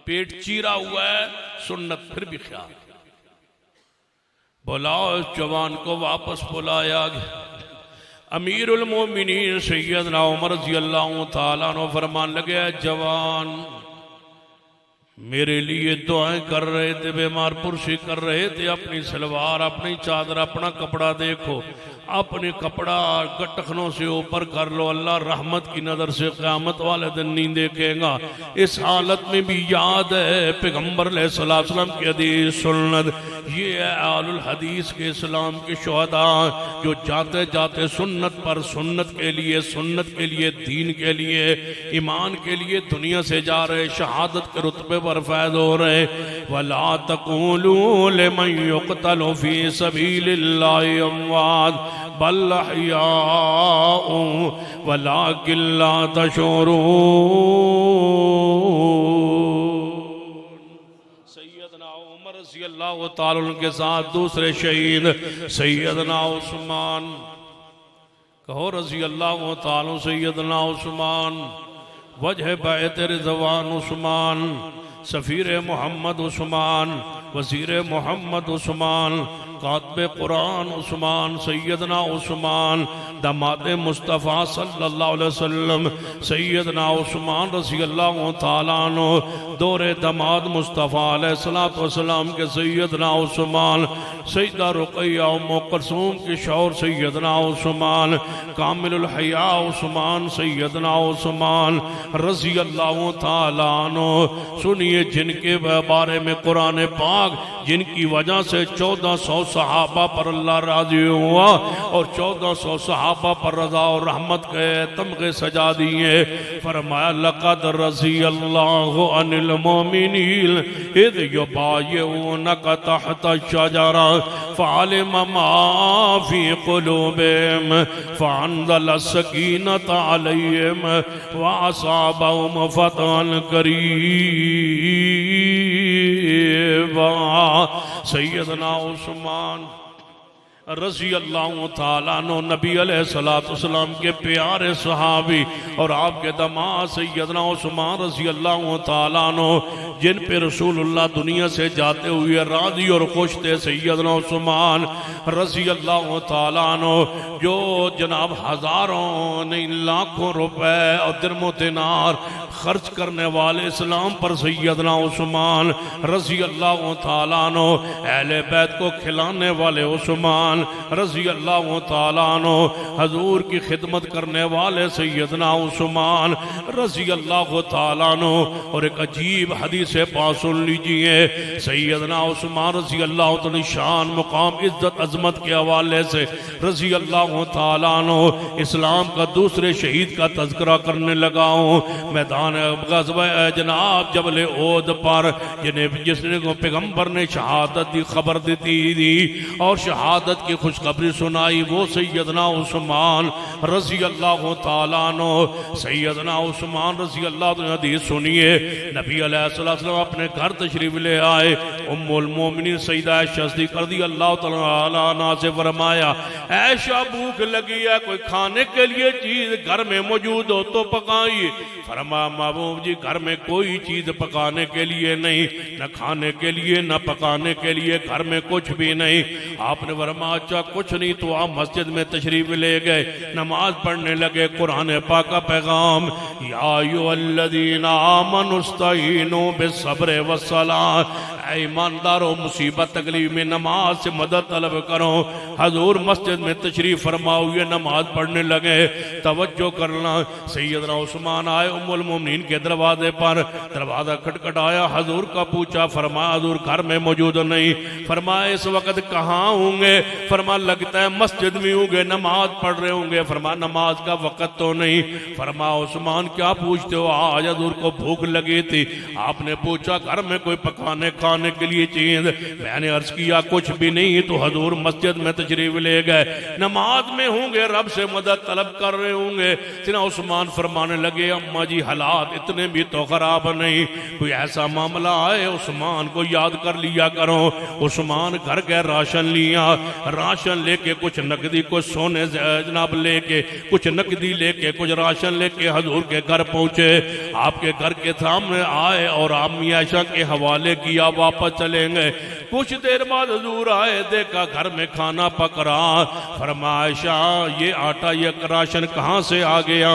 पेट चीरा हुआ है, सुन्नत फिर भी ख्याल। बुलाओ इस जवान को। वापस बुलाया गया। अमीरुल मोमिनीन सैयदना उमर रज़ी अल्लाह ताला अन्हु फरमान लगे जवान मेरे लिए दुआएं कर रहे थे, बीमार पुरशी कर रहे थे। अपनी सलवार, अपनी चादर, अपना कपड़ा देखो, अपने कपड़ा गटखनों से ऊपर कर लो। अल्लाह रहमत की नज़र से क़यामत वाले दिन नहीं देखेगा। इस हालत में भी याद है पैगम्बर अलैहिस्सलाम की हदीस सुन्नत। ये है आलुल हदीस के इस्लाम के शुहदा जो जाते जाते सुन्नत पर, सुन्नत के लिए, दीन के लिए, ईमान के लिए दुनिया से जा रहे, शहादत के रुतबे पर फैज़ हो रहे। वला तक़ूलू लिमन युक़तलु फ़ी सबीलिल्लाहि अमवात बल अहयाउ वलाकिन ला तशऊरून। सैयदना उमर रज़ी अल्लाह ताला के साथ दूसरे शहीद सैयदना उस्मान, कहो रज़ी अल्लाह ताला। सैयदना उस्मान, वजह बैत रिज़वान उस्मान, सफ़ीर मोहम्मद उस्मान, वज़ीर मोहम्मद उस्मान, कातिब कुरान उस्मान, सैयदना उस्मान, दामाद मुस्तफ़ा सल्लल्लाहु अलैहि वसल्लम, सैयदना उस्मान रज़ी अल्लाह ताला अन्हु, दौरे दामाद मुस्तफ़ा अलैहिस्सलातु वस्सलाम के सैयदना उस्मान, सैयदा रुक़ैया उम्मे कुलसूम के शौहर सैयदना उस्मान, कामिलुल हया उस्मान, सैयदना उस्मान रज़ी अल्लाह ताला अन्हु। सुनिए जिनके बारे में कुरान पाक, जिनकी वजह से 1400 सहाबा पर अल्लाह राजी हुआ और 1400 सहाबा पर रजा और रहमत के तमगे सजा दिए। फरमाया लक़द रज़ी अल्लाहु अनिल मोमिनीन इज़ युबायिऊनका तहता शजरा फ़अलिमा मा फ़ी क़ुलूबिहिम फ़अन्ज़ला सकीनता अलैहिम व असाबहुम फ़तहन क़रीबा। सैयदना उस्मान रज़ी अल्लाह ताला अन्हु नबी अलैहिस्सलाम के प्यारे सहाबी और आपके दामाद सैयदना उस्मान रज़ी अल्लाह ताला अन्हु जिन पे रसूलुल्लाह दुनिया से जाते हुए राजी और खुश थे। सैयदना उस्मान रज़ी अल्लाह ताला अन्हु जो जनाब हज़ारों नहीं लाखों रुपए और दिरमो दिनार खर्च करने वाले इस्लाम पर सैयदना उस्मान रज़ी अल्लाह ताला अन्हु अहले बैत को खिलाने वाले उस्मान रज़ी अल्लाह ताला अन्हु हजूर की खिदमत करने वाले सैयदना उस्मान रज़ी अल्लाह ताला अन्हु। और एक अजीब हदीस पास सुन लीजिए, सैयदना उस्मान रज़ी अल्लाह ताला शान मुकाम इज्जत अजमत के हवाले से रज़ी अल्लाह ताला अन्हु इस्लाम का दूसरे शहीद का तज़किरा करने लगा हूँ। मैदान ग़ज़वा जनाब जबल ओद पर जिसने को पैगम्बर ने शहादत की खबर दी थी और शहादत की खुशखबरी सुनाई, वो सैयदना उस्मान रज़ी अल्लाह ताला अन्हु। सैयदना उस्मान रज़ी अल्लाह ताला हदीस सुनिए, नबी अलैहिस्सलाम अपने घर तशरीफ ले आए। उम्मुल मोमिनीन सैयदा आयशा सिद्दीक़ा रज़ियल्लाहु ताला अन्हा से फरमाया, ऐशा भूख लगी है, कोई खाने के लिए चीज घर में मौजूद हो तो पकाइए। फरमाया महबूब जी घर में कोई चीज पकाने के लिए नहीं, न खाने के लिए न पकाने के लिए, घर में कुछ भी नहीं। आपने फरमाया अच्छा कुछ नहीं, तो आप मस्जिद में तशरीफ ले गए, नमाज पढ़ने लगे। कुरान पाक का पैगाम, या अय्युहल्लज़ीना आमनुस्तईनु बिस्सब्रि वस्सलाह, ईमानदारों मुसीबत तकलीफ में नमाज से मदद तलब करो। हजूर मस्जिद में तशरीफ फरमाओ, ये नमाज पढ़ने लगे। तवज्जो करना, सैयदना उस्मान आए उम्मुल मोमिनीन के दरवाजे पर, दरवाजा खटखटाया, हजूर का पूछा, फरमाया हजूर घर में मौजूद नहीं। फरमाया इस वक्त कहाँ होंगे? फरमा लगता है मस्जिद में होंगे, नमाज पढ़ रहे होंगे। फरमा नमाज का वक्त तो नहीं। फरमा उस्मान क्या पूछते हो? आज हजूर को भूख लगी थी, आपने पूछा घर में कोई पकाने खाने के लिए चीज, मैंने अर्ज किया कुछ भी नहीं, तो हजूर मस्जिद में तशरीफ ले गए, नमाज में होंगे, रब से मदद तलब कर रहे होंगे। सिना उस्मान फरमाने लगे, अम्मा जी हालात इतने भी तो खराब नहीं, कोई ऐसा मामला आए उस्मान को याद कर लिया करो। उस्मान घर गए, राशन लिया, राशन लेके कुछ नकदी कुछ सोने जनाब लेके, कुछ नकदी लेके कुछ राशन लेके हजूर के घर पहुंचे। आपके घर के सामने आए और अम्मी आयशा के हवाले किया, वापस चलेंगे। कुछ देर बाद हजूर आए, देखा घर में खाना पक रहा। फरमा आयशा ये आटा ये राशन कहाँ से आ गया?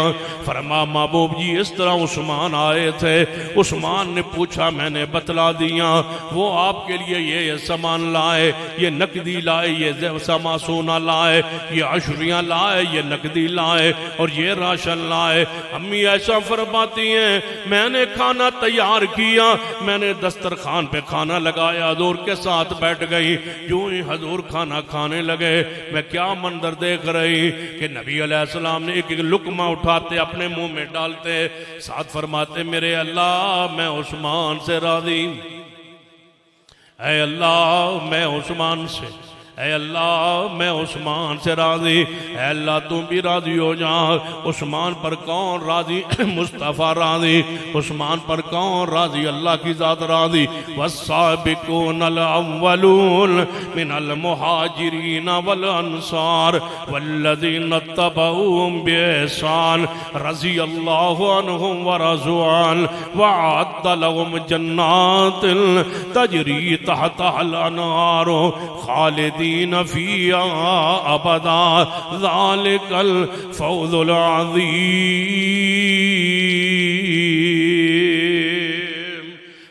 फरमा महबूब जी इस तरह उस्मान आए थे, उस्मान ने पूछा, मैंने बतला दिया, वो आपके लिए ये सामान लाए, ये नकदी लाए, ये सामा सोना लाए, ये अशरियाँ लाए, ये नकदी लाए और ये राशन लाए। अम्मी ऐसा फरमाती हैं मैंने खाना तैयार किया, मैंने दस्तरखान पे खाना लगाया, हजूर के साथ बैठ गई। यूं ही हजूर खाना खाने लगे, मैं क्या मंजर देख रही कि नबी अलैहिस्सलाम ने एक एक लुकमा उठाते अपने मुंह में डालते, साथ फरमाते मेरे अल्लाह मैं उस्मान से राजी, ऐ अल्लाह मैं उस्मान से, ऐ अल्लाह मैं उस्मान से राजी, ऐ अल्लाह तुम भी राजी हो जा। उस्मान पर कौन राजी? मुस्तफ़ा राजी। उस्मान पर कौन राजी? अल्लाह की ज़ात राजी। वस्साबिकूनल अव्वलून मिनल मुहाजिरीन वल अंसार वल्लज़ीना तबऊहुम बिइहसान रज़ियल्लाहु अन्हुम व रज़ुआन व अअद्द लहुम जन्नातिन तजरी तहतहल अनहार खालिदीन फिया अबदा ज़ालिकल फौज़ुल अज़ीम।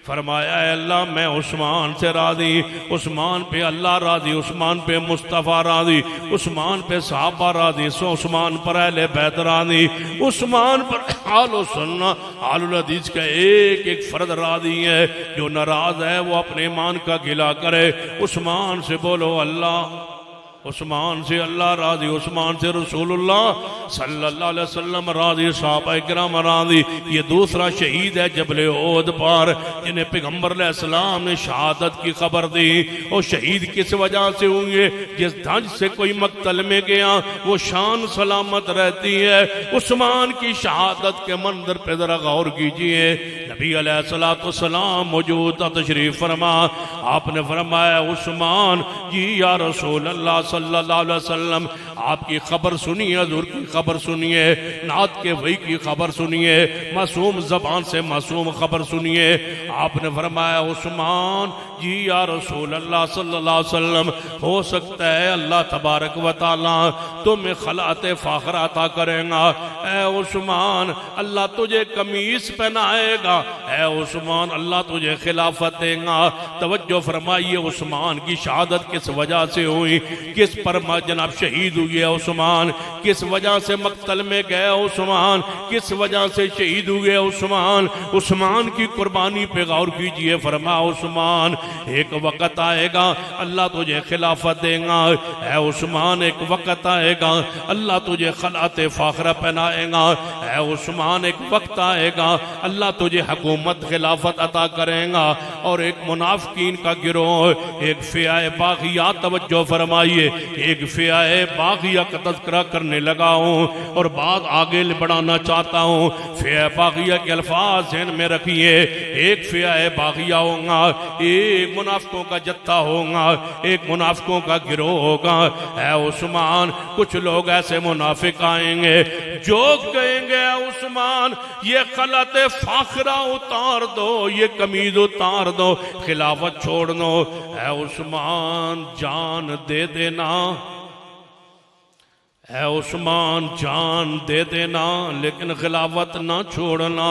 फरमाया अल्लाह मैं उस्मान से राजी, उस्मान पे अल्लाह राजी, उस्मान पे मुस्तफ़ा राजी, उस्मान पे सहाबा राजी, उस्मान पर अहले बैत राजी, उस्मान पर आलो सुन्ना आलुल हदीस का एक एक फर्द राजी है। जो नाराज है वो अपने ईमान का गिला करे। उस्मान से बोलो अल्लाह उस्मान से अल्लाह राजी, उस्मान से रसूलुल्लाह सल्लल्लाहु अलैहि वसल्लम राजी, सहाबा किराम राजी। ये दूसरा शहीद है जबल ओहद पर, जिन्हें पैगंबर अलैहिस्सलाम ने शहादत की खबर दी। और शहीद किस वजह से होंगे? जिस धज से कोई मकतल में गया वो शान सलामत रहती है। उस्मान की शहादत के मंजर पे जरा गौर कीजिए। नबी अलैहिस्सलाम मौजूद तशरीफ फरमा, आपने फरमाया उस्मान जी या रसूल अल्लाह सल्लल्लाहु अलैहि वसल्लम, आपकी खबर सुनिए, हुजूर की खबर सुनिए, नात के वही की खबर सुनिए, मासूम जबान से मासूम खबर सुनिए। आपने फरमाया उस्मान जी या रसूल अल्लाह सल्लल्लाहु अलैहि वसल्लम, हो सकता है अल्लाह तबारक व तआला तुम्हें खलाते फाखरा अता करेगा। ए उस्मान, अल्लाह तुझे कमीज पहनाएगा। ए उस्मान, अल्लाह तुझे खिलाफत देगा। तवज्जो फरमाइए, उस्मान की शहादत किस वजह से हुई, किस पर जनाब शहीद हुए उस्मान, किस वजह से मकतल में गए उस्मान, किस वजह से शहीद हुए उस्मान। उस्मान की कुर्बानी पे गौर कीजिए। फरमा उस्मान, एक वक्त आएगा अल्लाह तुझे खिलाफत देगा। है उस्मान, एक वक्त आएगा अल्लाह तुझे खलाते फाखरा पहनाएगा। है उस्मान, एक वक्त आएगा अल्लाह तुझे हुकूमत खिलाफत अता करेगा। और एक मुनाफिकीन का गिरोह, एक फ़िया बागिया, तवज्जो फरमाइए, एक फ़िया बागिया का तज़किरा करने लगा हूँ और बात आगे बढ़ाना चाहता हूँ। फ़िया बागिया के अल्फाज ज़हन में रखिए। एक फ़िया बागिया होगा, एक मुनाफिकों का जत्था होगा, एक मुनाफिकों का गिरोह होगा। है उस्मान, कुछ लोग ऐसे मुनाफिक आएंगे जो कहेंगे उस्मान ये खलते फाखरा उतार दो, ये कमीज उतार दो, खिलाफत छोड़ दो। है उस्मान, जान दे देना। है उस्मान, जान दे देना लेकिन खिलाफत ना छोड़ना।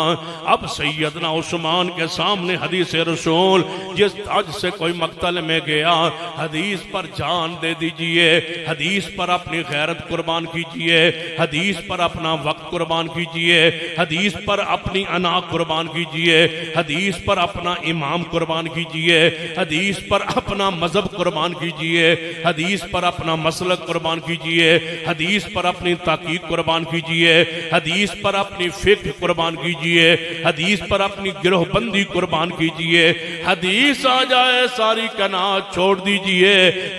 अब सैयदना उस्मान के सामने हदीस रसूल, जिस ताज से कोई मकतल में गया, हदीस पर जान दे दीजिए, हदीस पर अपनी गैरत कुर्बान कीजिए, हदीस पर अपना वक्त कुर्बान कीजिए, हदीस पर अपनी अना कुर्बान कीजिए, हदीस पर अपना इमाम कुर्बान कीजिए, हदीस पर अपना मजहब कुर्बान कीजिए, हदीस पर अपना मसलक कुर्बान कीजिए, हदीस पर अपनी ताकीद कुर्बान कीजिए, हदीस पर अपनी फिक्र कुर्बान कीजिए, हदीस पर अपनी गिरोहबंदी कुर्बान कीजिए। हदीस आ जाए सारी कनात छोड़ दीजिए,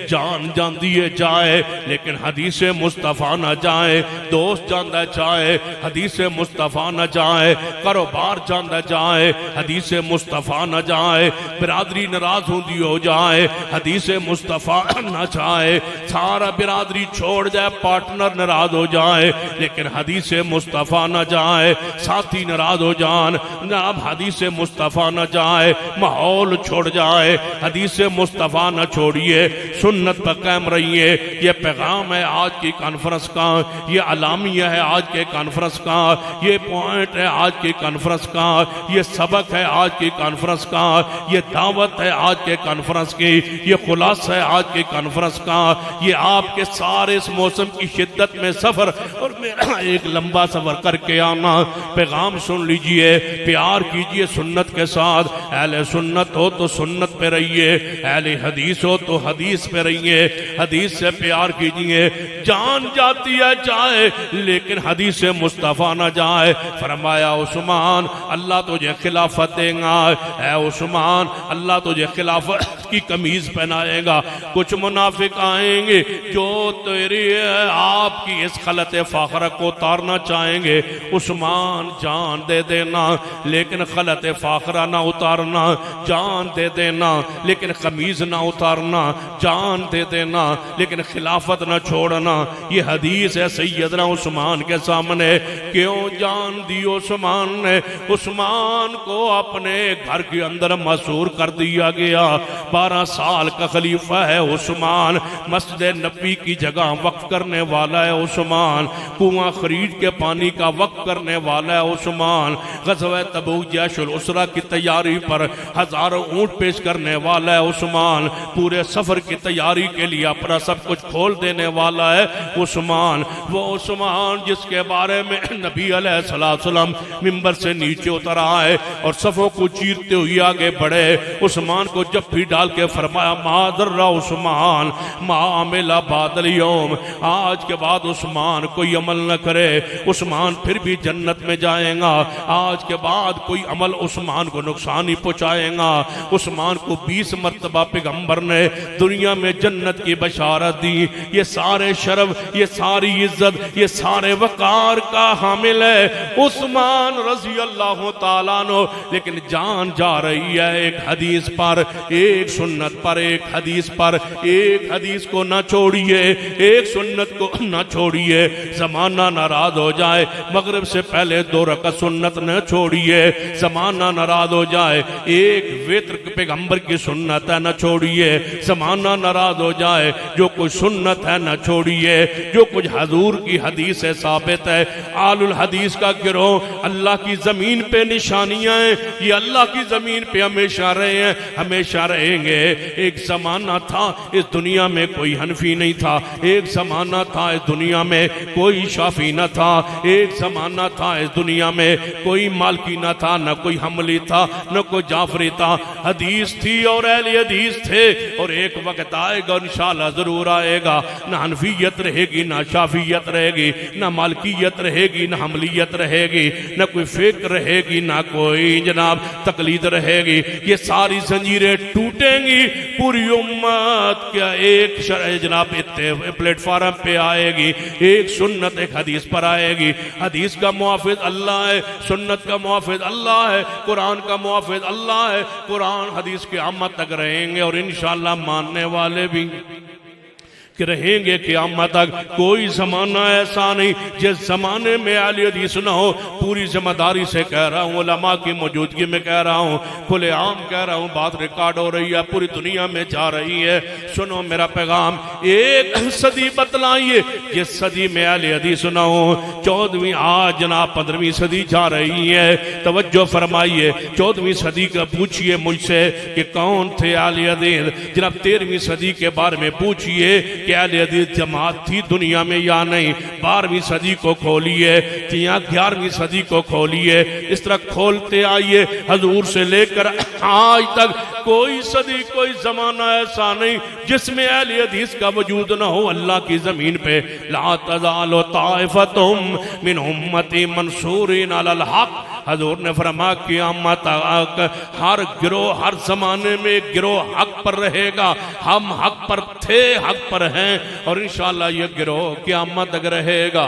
जान जाती है जाए लेकिन हदीस मुस्तफ़ा न जाए। दोस्त जाना जाए, हदीस मुस्तफ़ा न जाए। कारोबार जाना जाए, हदीस मुस्तफ़ा न जाए। बिरादरी नाराज होती हो जाए, हदीस मुस्तफ़ा न जाए। सारा बिरादरी छोड़ जाए, पार्टनर नाराज हो जाए लेकिन हदीस मुस्तफ़ा न जाए। साथी नाराज हो जान, जनाब हदीस मुस्तफ़ा न जाए। माहौल छोड़ जाए, हदीस मुस्तफ़ा न छोड़िए, सुन्नत पर कायम रहिए। ये पैगाम है आज की कॉन्फ्रेंस का, ये अलामिया है आज के कॉन्फ्रेंस का, ये पॉइंट है आज की कॉन्फ्रेंस का, ये सबक है आज की कॉन्फ्रेंस का, ये दावत है आज के कॉन्फ्रेंस की, ये खुलासा है आज की कॉन्फ्रेंस का। ये आपके सारे इस मौसम की शिद्दत में सफर और मेरा एक लंबा सफर करके आना। पैगाम सुन लीजिए, प्यार कीजिए सुन्नत के साथ। अहले सुन्नत हो तो सुन्नत पे रहिए, अहले हदीस हो तो हदीस पे रहिए, हदीस से प्यार कीजिए। जान जाती है जाए लेकिन हदीस मुस्तफ़ा ना जाए। फरमाया उस्मान, अल्लाह तुझे खिलाफत देगा। है उस्मान, अल्लाह तुझे खिलाफत की कमीज पहनाएगा। कुछ मुनाफिक आएंगे जो तेरी आपकी इस खलत फाखरा को उतारना चाहेंगे। उस्मान, जान दे देना लेकिन खलत फाखरा ना उतारना, जान दे देना लेकिन कमीज ना उतारना, जान दे देना लेकिन खिलाफत ना छोड़ना। ये हदीस है सैयदना उस्मान के सामने। क्यों जान दी उस्मान ने? उस्मान को अपने घर के अंदर मशहूर कर दिया गया। 12 साल का खलीफा है उस्मान। मस्जिद नबी की जगह वक्फ करने वाला है उस्मान। कुआं खरीद के पानी का वक्फ करने वाला है उस्मान। ग़ज़वा तबूक जैशुल उसरा की तैयारी पर हजारों ऊंट पेश करने वाला है उस्मान। पूरे सफर की तैयारी के लिए अपना सब कुछ खोल देने वाला है उस्मान। वो उस्मान जिसके बारे में नबी अलैहिस्सलाम मिंबर से नीचे उतर आए और सफों को चीरते हुए आगे बढ़े। उस्मान को जब भी डाल डाल के फरमाया मादर्रा उस्मान मामिला बादल यौम, आज के बाद उस्मान कोई अमल न करे, उस्मान फिर भी जन्नत में जाएगा। आज के बाद कोई अमल उस्मान को नुकसान ही पहुंचाएगा। उस्मान को 20 मरतबा पैगंबर ने दुनिया में जन्नत की बशारत दी। ये सारे शरफ, ये सारी इज्जत, ये सारे वकार का हामिल है उस्मान रजी अल्लाह ताला अन्हु। लेकिन जान जा रही है एक हदीस पर, एक सुन्नत पर, एक हदीस पर। एक हदीस को ना छोड़िए, एक सुन्नत को ना छोड़िए। जमाना नाराज हो जाए, मगरिब से पहले 2 रकात सुन्नत न छोड़िए। जमाना नाराज हो जाए, एक वित्र पैगंबर की सुन्नत है न छोड़िए। जमाना नाराज हो जाए, जो कुछ सुन्नत है न छोड़िए। जो कुछ हजूर की हदीस है साबित है। आलुल हदीस का गिरोह अल्लाह की जमीन पे निशानियां हैं, ये अल्लाह की जमीन पे हमेशा रहे हैं, हमेशा रहेंगे। एक जमाना था इस दुनिया में कोई हनफी नहीं था, एक जमाना था इस दुनिया में कोई शाफी न था, एक जमाना था इस दुनिया में कोई मालकी न था, न कोई हमली था, न कोई जाफरी था। हदीस थी और अहले हदीस थे। और एक वक्त आएगा इंशाअल्लाह जरूर आएगा, ना हनफियत रहेगी, ना शाफियत रहेगी, ना मालकियत रहेगी, ना हमलियत रहेगी, ना कोई फिक्र रहेगी, ना कोई जनाब तकलीद रहेगी। ये सारी जंजीरें टूटेंगी। पूरी उम्मत क्या एक जनाब प्लेटफार्म पे आएगी, एक सुन्नत एक हदीस पर आएगी। हदीस का मुआफिज अल्लाह है, सुन्नत का मुआफिज अल्लाह है, कुरान का मुआफिज अल्लाह है। कुरान हदीस के क़यामत तक रहेंगे और इंशाअल्लाह मानने वाले भी कि रहेंगे क़यामत तक। कोई ज़माना ऐसा नहीं जिस ज़माने में अहले हदीस न हो। पूरी जिम्मेदारी से कह रहा हूँ, उलमा की मौजूदगी में कह रहा हूँ, खुले आम कह रहा हूँ, बात रिकॉर्ड हो रही है, पूरी दुनिया में जा रही है। सुनो मेरा पैगाम, एक सदी बतलाइए जिस सदी में अहले हदीस न हो। 14वीं आज जनाब 15वीं सदी जा रही है। तवज्जो फरमाइए, 14वीं सदी का पूछिए मुझसे कि कौन थे अहले हदीस। जनाब 13वीं सदी के बारे में पूछिए कि अहले हदीस जमात थी दुनिया में या नहीं। 12वीं सदी को खोलिए या 11वीं सदी को खोलिए, इस तरह खोलते आइए। हजूर से लेकर आज तक कोई सदी कोई जमाना ऐसा नहीं जिसमें अहले हदीस का वजूद न हो अल्लाह की जमीन पे। ला तज़ालु ताइफतुम मिन उम्मती मंसूरिन अलल हक। हजूर ने फरमाया क़यामत तक हर गिरोह, हर जमाने में गिरोह हक पर रहेगा। हम हक पर थे, हक पर हैं और इंशाअल्लाह ये गिरोह क़यामत तक रहेगा।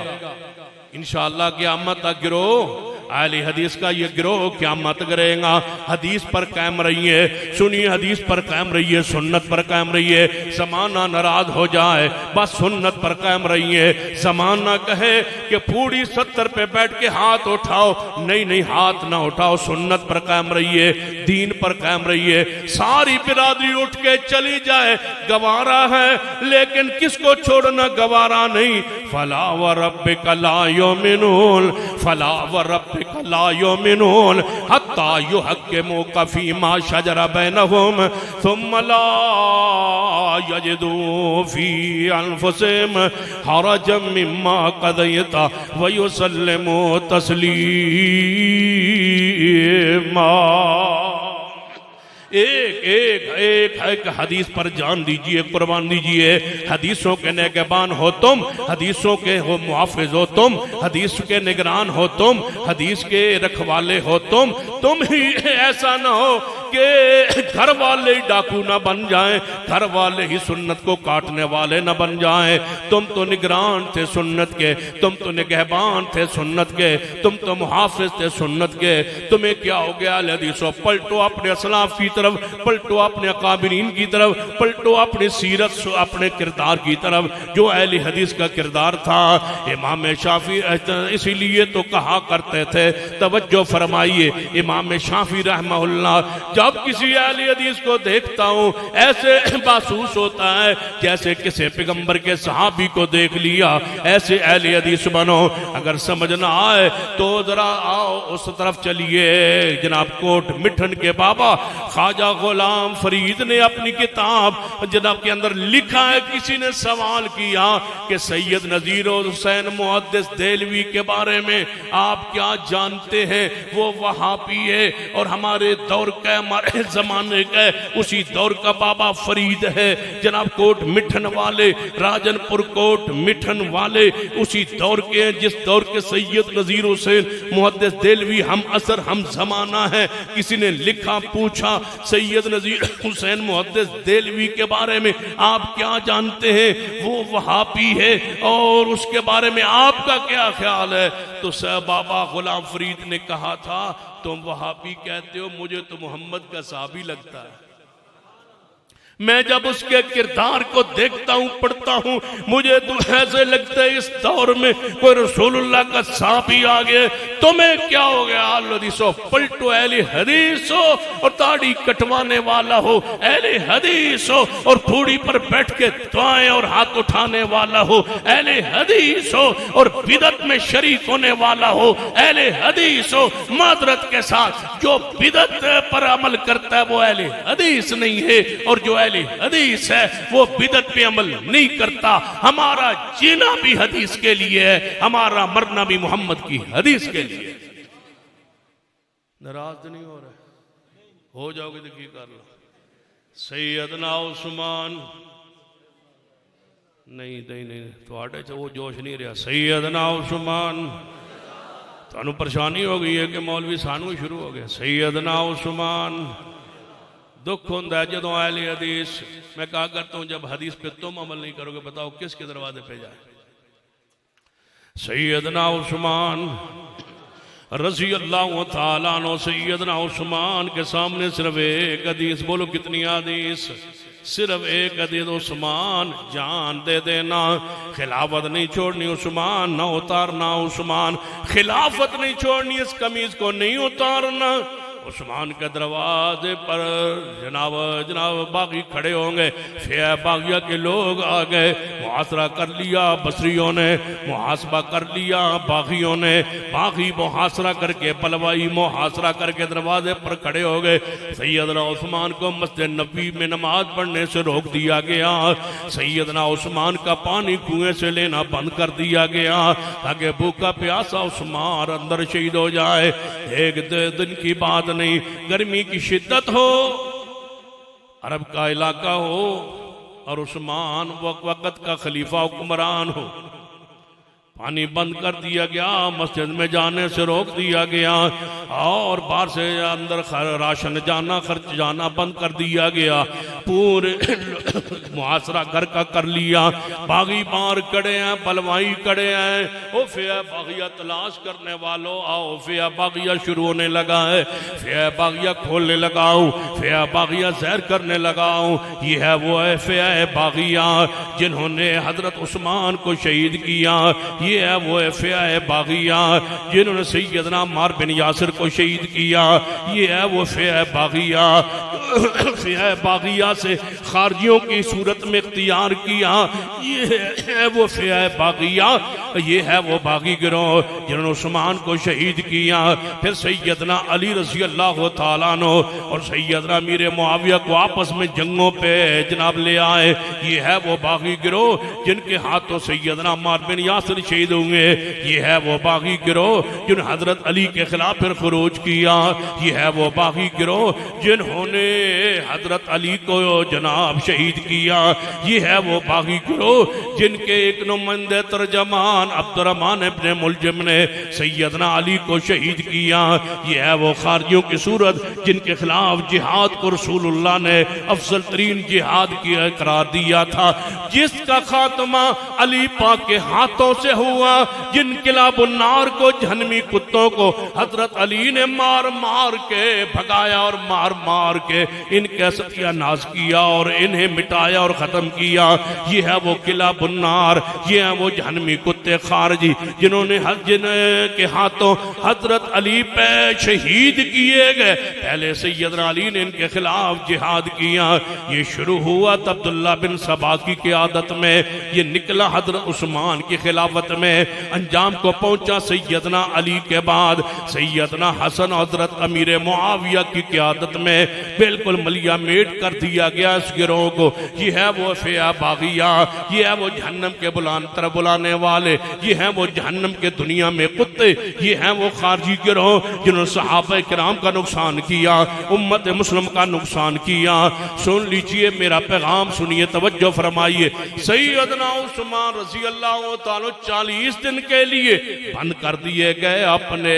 इंशाअल्लाह क़यामत तक गिरोह अहले हदीस का ये गिरोह क़यामत तक रहेगा। हदीस पर कायम रहिए, सुनिए, हदीस पर कायम रहिए, सुन्नत पर कायम रहिए। ज़माना नाराज हो जाए, बस सुन्नत पर कायम रहिए। ज़माना कहे कि पूरी 70 पे बैठ के हाथ उठाओ, नहीं नहीं, हाथ ना उठाओ, सुन्नत पर कायम रहिए, दीन पर कायम रहिए। सारी बिरादरी उठ के चली जाए गवारा है, लेकिन किसको छोड़ना गवारा नहीं। फला व रब्बिका ला युमिनून, फला व रब्बिका ला युमिनून हत्ता युहक्किमुका फीमा शजरा बैनहुम सुम्मा ला यजिदू फी अनफुसिहिम हरजम मिम्मा क़ज़यता व युसल्लिमू तस्लीमा। एक हदीस पर जान दीजिए, कुर्बान दीजिए। हदीसों के निगहबान हो तुम, हदीसों के हो मुहाफिज हो तुम, हदीस के निगरान हो तुम, हदीस के रखवाले हो तुम ही ऐसा ना हो कि घर वाले ही डाकू ना बन जाएं, घर वाले ही सुन्नत को काटने वाले ना बन जाएं। तुम तो निगरान थे सुन्नत के, तुम तो निगहबान थे सुन्नत के, तुम तो मुहाफिज थे सुन्नत के। तुम्हें क्या हो गया? अहले हदीसों, पलटो अपने असलाफ की तरफ, पलटो अपने अकाबिरीन की तरफ, पलटो अपनी सीरत, अपने किरदार की तरफ जो अहले हदीस का किरदार था। इमाम शाफी इसीलिए तो कहा करते थे, तवज्जो फरमाइए, इमाम शाफी रहमहुल्लाह, जब किसी अहले हदीस को देखता हूँ ऐसे महसूस होता है जैसे किसी पैगंबर के सहाबी को देख लिया। ऐसे अहले हदीस बनो। अगर समझ ना आए तो जरा आओ उस तरफ चलिए। जनाब कोट मिठन के बाबा ख्वाजा गुलाम फरीद ने अपनी किताब जनाब के अंदर लिखा है, किसी ने सवाल किया कि सैयद नजीर हुसैन मुहद्दिस देलवी के बारे में आप क्या जानते हैं? वो वहाबी है और हमारे दौर का हमारे जमाने का उसी दौर का बाबा फरीद है जनाब, कोट मिठन वाले, राजनपुर कोट मिठन वाले उसी दौर के हैं जिस दौर के सैयद नजीर हुसैन मुहद्दिस देलवी हम असर हम जमाना है। किसी ने लिखा, पूछा सैयद नजीर हुसैन मुहद्दिस देलवी के बारे में आप क्या जानते हैं? वो वहाबी है और उसके बारे में आपका क्या ख्याल है? तो बाबा गुलाम फरीद ने कहा था, तुम वहाबी कहते हो, मुझे तो मोहम्मद का साहबी लगता है। मैं जब उसके किरदार को देखता हूं, पढ़ता हूं, मुझे तो ऐसे लगता है इस दौर में कोई रसूलुल्लाह का साहबी आ गया। तुम्हें क्या हो गया? हदीसो पलटो, अहले हदीस हो और दाढ़ी कटवाने वाला हो, अहले हदीस हो और थोड़ी पर बैठ के दुआएं और हाथ उठाने वाला हो, अहले हदीस हो और बिदत में शरीक होने वाला हो, अहले हदीस हो। मादरत के साथ जो बिदत पर अमल करता है वो अहले हदीस नहीं है, और जो हदीस है वो बिदत पे अमल नहीं करता। हमारा जीना भी हदीस के लिए है, हमारा मरना भी मोहम्मद की हदीस के लिए। नाराज नहीं हो रहा? हो जाओगे तो क्या कर लो। सैयदना उस्मान नहीं थोड़े च वो जोश नहीं रहा। सैयदना उस्मान, थानू परेशानी हो गई है कि मौलवी सानू शुरू हो गया। सैयदना उस्मान, दुख होता है जदों अहले हदीस, मैं कहा करता हूं जब हदीस पे तुम अमल नहीं करोगे बताओ किसके दरवाजे पे जाए। सैयदना उस्मान रज़ी अल्लाह तआला अन्हु, सैयदना उस्मान के सामने सिर्फ एक हदीस, बोलो कितनी हदीस? सिर्फ एक हदीस, उस्मान जान दे देना, खिलाफत नहीं छोड़नी उस्मान, ना उतारना उस्मान, खिलाफत नहीं छोड़नी, इस कमीज को नहीं उतारना। उस्मान के दरवाजे पर जनाब बागी खड़े होंगे, फिर बागिया के लोग आ गए, मुहासरा कर लिया बसरियों ने, मुहासबा कर लिया बागियों ने, बागी मुहासरा करके पलवाई मुहासरा करके दरवाजे पर खड़े हो गए। सैयदना उस्मान को मस्जिद नबी में नमाज पढ़ने से रोक दिया गया, सैयदना उस्मान का पानी कुएं से लेना बंद कर दिया गया ताकि भूखा प्यासा उस्मान अंदर शहीद हो जाए। एक दिन की बात नहीं, गर्मी की शिद्दत हो, अरब का इलाका हो और उस्मान वक्त का खलीफा हुक्मरान हो, पानी बंद कर दिया गया, मस्जिद में जाने से रोक दिया गया और बाहर से अंदर राशन जाना खर्च जाना बंद कर दिया गया। पूरे मुहासरा घर का कर लिया, बागी बाहर खड़े हैं, बलवाई खड़े हैं। ओ फिया बागिया तलाश करने वालों आओ, फिया बागिया शुरू होने लगा है, फिया बागिया खोलने लगाऊं, फिया बागिया जहर करने लगाऊं। ये है वो है फिया बागिया जिन्होंने हजरत उस्मान को शहीद किया, ये है वो फिया बागिया जिन्होंने सैयदना अम्मार बिन यासिर को शहीद किया, ये है वो फिया बागिया फिया बागिया से खारजियों की सूरत में इख्तियार किया, ये है वो फिया बागिया, ये है वो बागी गिरोह जिन्होंने उस्मान को शहीद किया। फिर सैयदना अली रज़ी अल्लाह तआला अन्हु और सैयदना मीर मुआविया को आपस में जंगों पे जनाब ले आए, ये है वो बागी गिरोह जिनके हाथों सैयदना अम्मार बिन यासिर शहीद हुए, ये है वो बागी गिरोह जिन्होंने हजरत अली के खिलाफ फिर खरूज किया, ये है वो बागी गिरोह जिन्होंने हजरत अली को जनाब शहीद किया, ये है वो बागी गिरोह जिनके एक नुमाइंदे तर्जमान अब्दुर्रहमान इब्न मुलजिम ने सैयदना अली को शहीद किया, ये है वो खारजियों की सूरत जिनके खिलाफ जिहाद को रसूलुल्लाह ने अफजल तरीन जिहाद किया करार दिया था, जिसका खात्मा अली पाक के हाथों से हुआ, जिन किलाबुन्नार को जहन्नमी कुत्तों को हजरत अली ने मार मार के भगाया और मार मार के इनके सत्यानाश किया और इन्हें मिटाया और खत्म किया। ये है वो किला बुन्नार, ये है वो जहन्नमी कुत्ते खारजी जिन्होंने जिनके हाथों हजरत अली पे शहीद किए गए। पहले सैयदना अली ने इनके खिलाफ जिहाद किया, ये शुरू हुआ अब्दुल्ला बिन सबा की क़यादत में, ये निकला हजरत उस्मान की खिलाफत में, अंजाम को पहुंचा सैयदना अली के बाद सैयदना हसन हजरत अमीर मुआविया की क़यादत में बिल्कुल मलिया मेट कर दिया दिया गया इस गिरोह को। ये है वो फिया बागिया, ये है वो जहन्नम के तरफ बुलाने वाले, ये है वो जहन्नम के दुनिया में कुत्ते, ये है वो खारजी गिरोह जिन्होंने सहाबा किराम का नुकसान किया, उम्मत मुस्लिम का नुकसान किया। सुन लीजिए मेरा पैगाम सुनिए, तवज्जो फरमाइए। सैयदना उस्मान रज़ी अल्लाह तआला 40 दिन के लिए बंद कर दिए गए अपने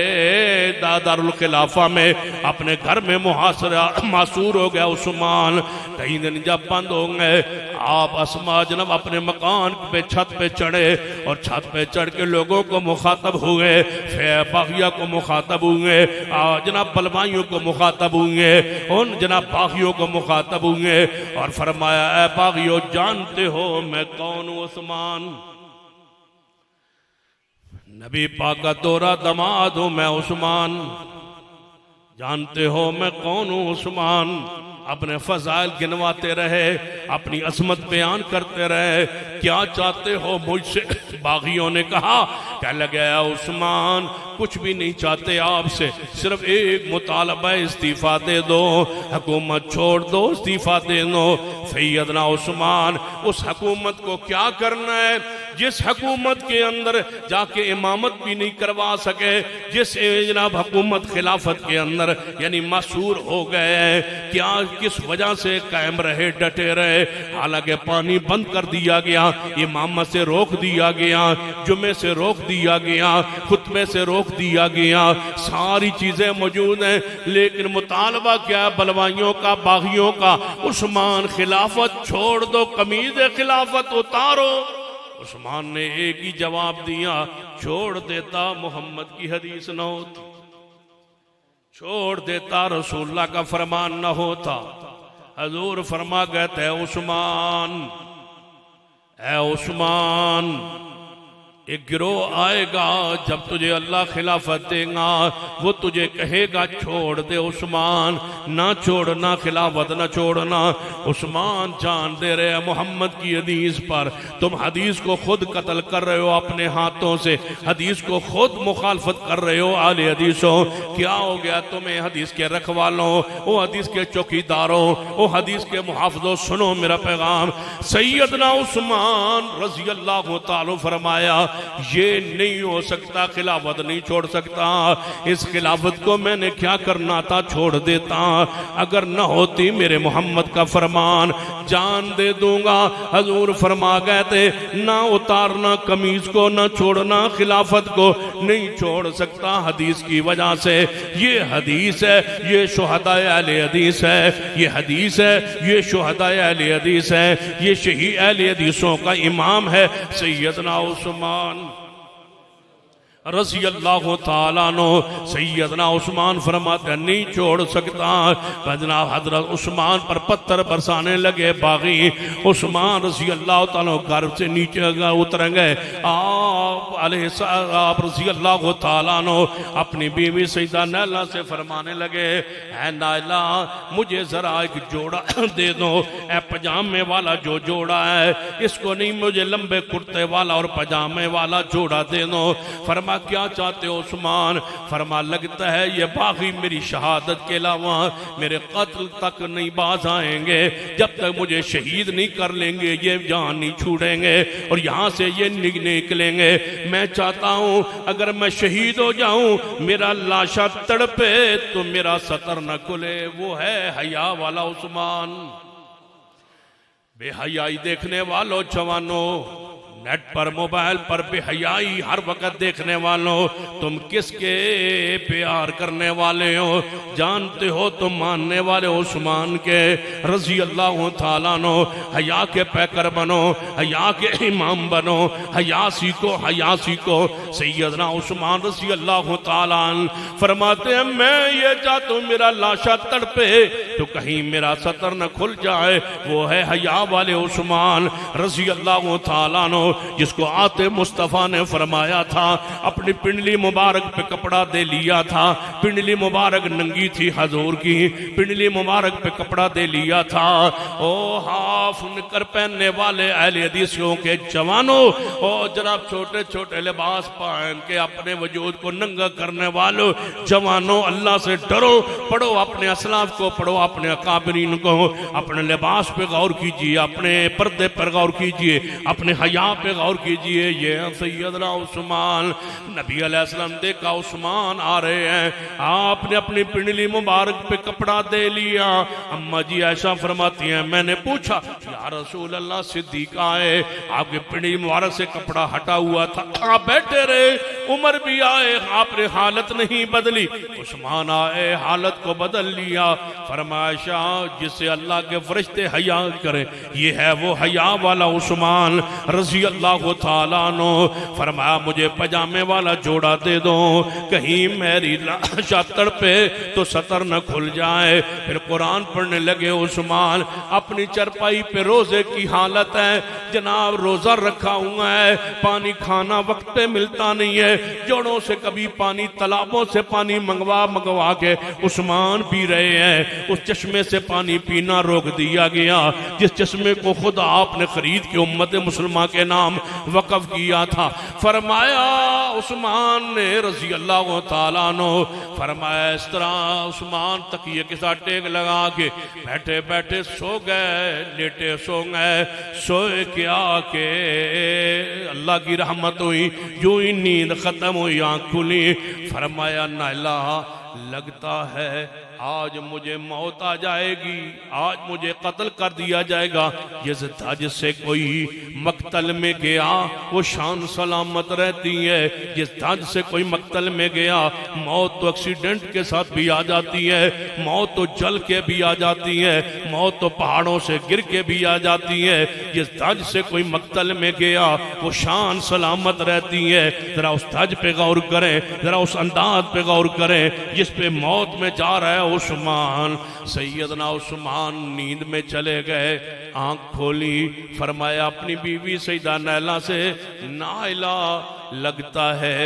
दारुल खिलाफा में, अपने घर में मुहासरा मासूर हो गया उस्मान। कई दिन जब बंद हो गए, आप अस्मा जनाब अपने मकान पे छत पे चढ़े और छत पे चढ़ के लोगों को मुखातब हुए, बागिया को मुखातब हुए, जनाब बलवाइयों को मुखातब हुए, उन जनाब बागियों को मुखातब हुए और फरमाया, ऐ बागियों जानते हो मैं कौन हूं? उस्मान, नबी पाक का दोहरा दमाद हूं मैं उस्मान। जानते हो मैं कौन हूं? उस्मान। अपने फजाइल गिनवाते रहे, अपनी असमत बयान करते रहे। क्या चाहते हो मुझसे? बागियों ने कहा, कह लगा उस्मान कुछ भी नहीं चाहते आपसे, सिर्फ एक मुतालबा, इस्तीफा दे दो, हुकूमत छोड़ दो, इस्तीफा दे दो। सैयदना उस्मान, उस हुकूमत को क्या करना है जिस हुकूमत के अंदर जाके इमामत भी नहीं करवा सके, जिस जनाब हुकूमत खिलाफत के अंदर यानी मासूर हो गए, क्या किस वजह से कायम रहे, डटे रहे? हालांकि पानी बंद कर दिया गया, इमामत से रोक दिया गया, जुमे से रोक दिया गया, खुतबे से रोक दिया गया, सारी चीजें मौजूद हैं, लेकिन मुतालबा क्या? बलवाइयों का, बागियों का, उस्मान खिलाफत छोड़ दो, कमीज खिलाफत उतारो। उस्मान ने एक ही जवाब दिया, छोड़ देता मोहम्मद की हदीस न होती, छोड़ देता रसूलुल्लाह का फरमान न होता। हजूर फरमा गए थे, उस्मान, ऐ उस्मान, एक गिरोह आएगा जब तुझे अल्लाह खिलाफत देगा, वो तुझे कहेगा छोड़ दे उस्मान, ना छोड़ना खिलाफत, ना छोड़ना। उस्मान जान दे रहे मोहम्मद की हदीस पर, तुम हदीस को खुद कत्ल कर रहे हो अपने हाथों से, हदीस को खुद मुखालफत कर रहे हो आले हदीसों। क्या हो गया तुम्हें? हदीस के रखवालों, वो हदीस के चौकीदारों, वो हदीस के मुहाफिजों, सुनो मेरा पैगाम। सैयदना उस्मान रज़ी अल्लाह तआला फरमाया, ये नहीं हो सकता, खिलाफत नहीं छोड़ सकता। इस खिलाफत को मैंने क्या करना था, छोड़ देता। अगर न होती मेरे मोहम्मद का फरमान, जान दे दूंगा। हजूर फरमा गए थे, ना उतारना कमीज को, ना छोड़ना खिलाफत को, नहीं छोड़ सकता हदीस की वजह से। ये हदीस है, ये शुहदाए अहले हदीस है, ये हदीस है, ये शुहदाए अहले हदीस है, ये शहीद अहले हदीसों का इमाम है सैयदना उस्मान रज़ी अल्लाह ताला नो। सैयदना उस्मान फरमाते नहीं छोड़ सकता। जनाब हजरत उस्मान पर पत्थर बरसाने लगे बागी। उस्मान रज़ी अल्लाह ताला घर से नीचे उतर गए। आप रज़ी अल्लाह ताला नो अपनी बीवी सैयदा नैला से फरमाने लगे, है नायला मुझे जरा एक जोड़ा दे दो, ए पजामे वाला जो जोड़ा है, इसको नहीं, मुझे लंबे कुर्ते वाला और पजामे वाला जोड़ा दे दो। फरमा क्या चाहते हो उस्मान? फरमा लगता है ये बागी मेरी शहादत के अलावा मेरे कत्ल तक नहीं बाज आएंगे, जब तक मुझे शहीद नहीं कर लेंगे ये जान नहीं छूटेंगे और यहाँ से ये निकलेंगे। मैं चाहता हूँ अगर मैं शहीद हो जाऊं, मेरा लाशा तड़पे तो मेरा सतर न खुले। वो है हया वाला उस्मान। बेहयाई देखने वालों जवानों, नेट पर मोबाइल पर बेहयाई हर वक्त देखने वालों, तुम किसके प्यार करने वाले हो? जानते हो तुम मानने वाले उस्मान के रज़ी अल्लाह ताला नो। हया के पैकर बनो, हया के इमाम बनो, हया सीखो, हया सीखो। सैयदना उस्मान रज़ी अल्लाह ताला फरमाते हैं, मैं ये चाहता हूँ मेरा लाशा तड़पे तो कहीं मेरा सतर न खुल जाए। वो है हया वाले उस्मान रज़ी अल्लाह ताला नो। जिसको आते मुस्तफ़ा ने फरमाया था, अपनी पिंडली मुबारक पे कपड़ा दे लिया था। पिंडली मुबारक नंगी थी हजूर की, पिंडली मुबारक पे कपड़ा दे लिया था। ओ हाफ निकर पहनने वाले अहले हदीसों के जवानों, और जनाब छोटे छोटे लिबास पहन के अपने वजूद को नंगा करने वालों जवानों, अल्लाह से डरो। पढ़ो अपने असलाफ को, पढ़ो अपने अकाबरीन को, अपने लिबास पे गौर कीजिए, अपने पर्दे पर गौर कीजिए, अपने हया पे गौर कीजिए। ये सैयदना उस्मान, नबी अलैहिस्सलाम देखा उस्मान आ रहे हैं, आपने अपनी पिंडली मुबारक पे कपड़ा दे लिया। अम्मा जी ऐसा फरमाती हैं, मैंने पूछा या रसूल अल्लाह सिद्दीक आए, आपके पिंडली मुबारक से कपड़ा हटा हुआ था, आप बैठे रहे, उमर भी आए, आपने हालत नहीं बदली। उस्मान आए, हालत को बदल लिया। फरमाया जिससे अल्लाह के फरिश्ते हया करें, ये है वो हया वाला उस्मान रजी अल्लाह तआला अन्हु। फरमाया मुझे पजामे वाला जोड़ा दे दो, कहीं मेरी लाशा तड़पे तो सतर न खुल जाए। फिर कुरान पढ़ने लगे उस्मान। अपनी चरपाई पे रोजे की हालत है जनाब, रोजा रखा हुआ है, पानी खाना वक्त पे मिलता नहीं है, जोड़ों से कभी पानी, तालाबों से पानी मंगवा के उस्मान पी रहे हैं। उस चश्मे से पानी पीना रोक दिया गया जिस चश्मे को खुद आपने खरीद के उम्मत मुसलमान के नाम वक़फ़ किया था। फरमाया उस्मान ने रज़ी अल्लाह तआला अन्हु, फरमाया इस तरह उस्मान तकिए के साथ टेक लगा के बैठे बैठे सो गए, लेटे सो गए। सोए क्या के अल्लाह की रहमत हुई, यूं ही नींद खत्म हुई, आँख खुली। फरमाया नाइला लगता है आज मुझे मौत आ जाएगी, आज मुझे कत्ल कर दिया जाएगा। जिस धज से कोई मक्तल में गया वो शान सलामत रहती है, जिस धज से कोई मक्तल में गया मौत तो एक्सीडेंट के साथ भी आ जाती है, मौत तो जल के भी आ जाती है, मौत तो पहाड़ों से गिर के भी आ जाती है। जिस धज से कोई मक्तल में गया वो शान सलामत रहती है। जरा उस धज पे गौर करें, जरा उस अंदाज पे गौर करें जिस पे मौत में जा रहा है उस्मान। सैयदना उस्मान नींद में चले गए, आंख खोली, फरमाया अपनी बीवी सैयदा नैला से, नाइला लगता है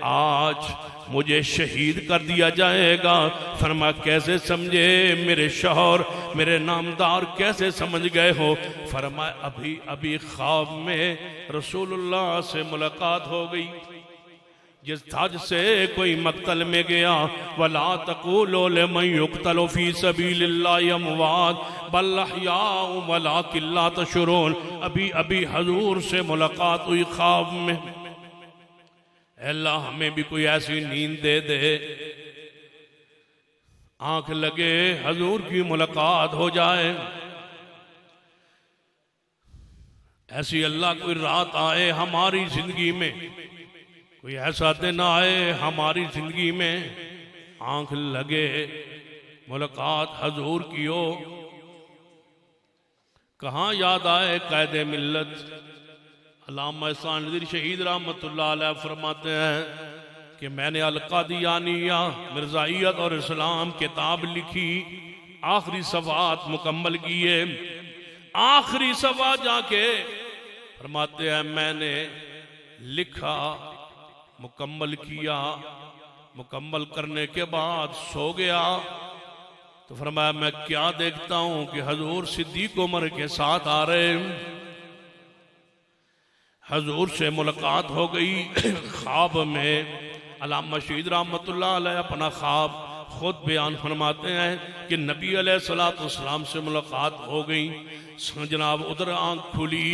आज मुझे शहीद कर दिया जाएगा। फरमा कैसे समझे मेरे शौहर, मेरे नामदार कैसे समझ गए हो? फरमा अभी अभी ख्वाब में रसूलुल्लाह से मुलाकात हो गई। जिस धज से कोई मक्तल में गया, वला तक़ूलू लिमन युक़्तलु फ़ी सबीलिल्लाहि अमवात बल अहयाउ वलाकिन ला तशऊरून। अभी अभी हजूर से मुलाकात हुई ख्वाब में। अल्लाह हमें भी कोई ऐसी नींद दे दे, आंख लगे हजूर की मुलाकात हो जाए, ऐसी अल्लाह कोई रात आए हमारी जिंदगी में, कोई ऐसा दिन आए हमारी जिंदगी में, आंख लगे मुलाकात हजूर की हो। कहाँ याद आए कायदे मिल्लत। अल्लामा एहसान नज़ीर शहीद रहमतुल्लाह अलैह फरमाते हैं कि मैंने अल-क़ादियानिया मिर्ज़ाइयत और इस्लाम किताब लिखी, आखिरी सफ़ात मुकम्मल किए, आखिरी सफ़ा जाके फरमाते हैं मैंने लिखा, मुकम्मल किया, मुकम्मल करने के बाद सो गया। तो फरमाया मैं क्या देखता हूं कि हजूर सिद्दीक उमर के साथ आ रहे, हजूर से मुलाकात हो गई ख्वाब में। अल्लामा शहीद रहमतुल्लाह अलैह अपना ख्वाब खुद बयान फरमाते हैं कि नबी अलैहिस्सलाम से मुलाकात हो गई। जनाब उधर आंख खुली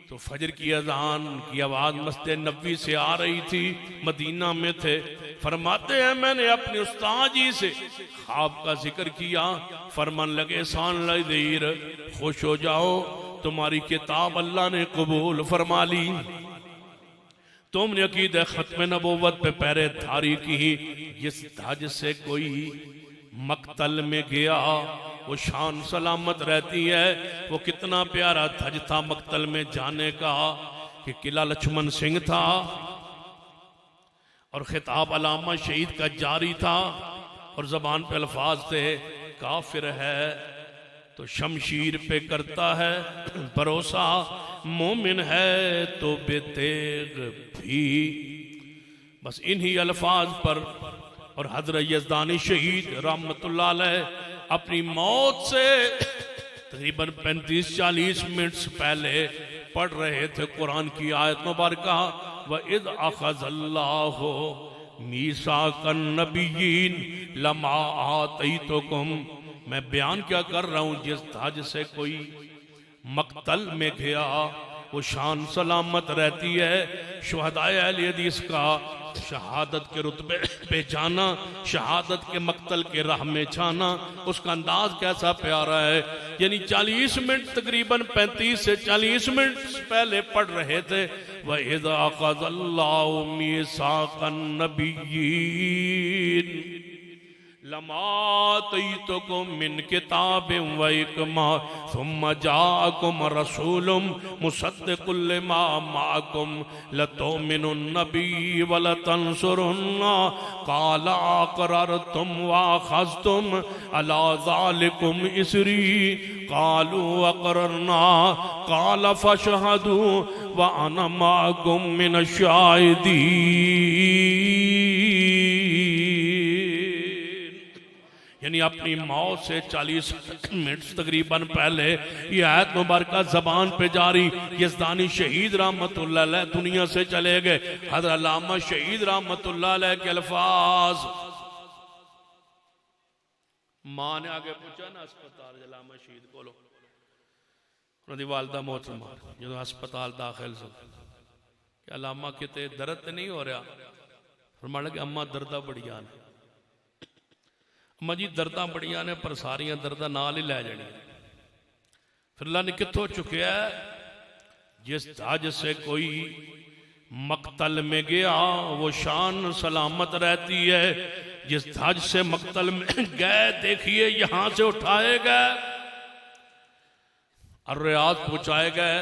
तो फजर की अजान की आवाज़ मस्जिद नबवी से आ रही थी, मदीना में थे। फरमाते हैं मैंने अपने उस्ताद जी से ख्वाब का जिक्र किया, फरमान लगे सान लदीर खुश हो जाओ, तुम्हारी किताब अल्लाह ने कबूल फरमा ली, तुमने अकीदे खत्म नबूवत पे पहरेदारी की। जिस धज से कोई मक्तल में गया वो शान सलामत रहती है। वो कितना प्यारा धज था मक्तल में जाने का कि किला लक्ष्मण सिंह था और खिताब अलामा शहीद का जारी था और जबान पे अल्फाज थे काफिर है तो शमशीर पे करता है भरोसा, मोमिन है तो बेतेग भी। बस इन्हीं अल्फाज पर और हजरत यज़दानी शहीद रहमतुल्लाह अलैह अपनी मौत से तकरीबन 35-40 मिनट पहले पढ़ रहे थे कुरान की आयत मुबारका, व इद अख़ज़ल्लाहु मीसाक़न नबिय्यीन लमा आतैतुकुम। मैं बयान क्या कर रहा हूँ, जिस हज से कोई मक्तल में गया वो शान सलामत रहती है। शुहदाए अहले हदीस का शहादत के रुतबे पे जाना, शहादत के मक्तल के राह में जाना, उसका अंदाज कैसा प्यारा है। यानी 40 मिनट तकरीबन 35 से 40 मिनट पहले पढ़ रहे थे, व इज़ अख़ज़ल्लाहु मीसाक़न नबिय्यीन लमा आतैतुकुम मिन किताबिन व हिकमा सुम्मा जाअकुम रसूलुम मुसद्दिकुल लिमा माअकुम लतुमिनुन्न बिही व लतंसुरुन्ना क़ाल अक़ररतुम व अख़ज़्तुम अला ज़ालिकुम इसरी क़ालू अक़ररना क़ाल फ़शहदू व अना माअकुम मिनश शाहिदीन। यानी अपनी मौत से 40 मिनट तकरीबन पहले ये आयत मुबारका जबान पे जारी। यज़दानी शहीद रहमतुल्लाह अलैह दुनिया से चले गए। हज़रत अल्लामा शहीद रहमतुल्लाह अलैह के अल्फाज, मां ने आगे पूछा ना अस्पताल अल्लामा शहीद को उन्होंने वालदा मोहतरमा जो अस्पताल दाखिल से कि अल्लामा किते दर्द नहीं हो रहा, फरमाने लगे अम्मा दर्दा बड़िया ने। अम्मा जी दर्दा बड़िया ने पर सारिया दर्दा नाल ही लै जानी। फिर अल्लाह ने कितों चुकया, जिस हज से कोई मक्तल में गया वो शान सलामत रहती है। जिस हज से मक्तल में गए देखिए यहां से उठाए गए और रियाद पहुंचाए गए।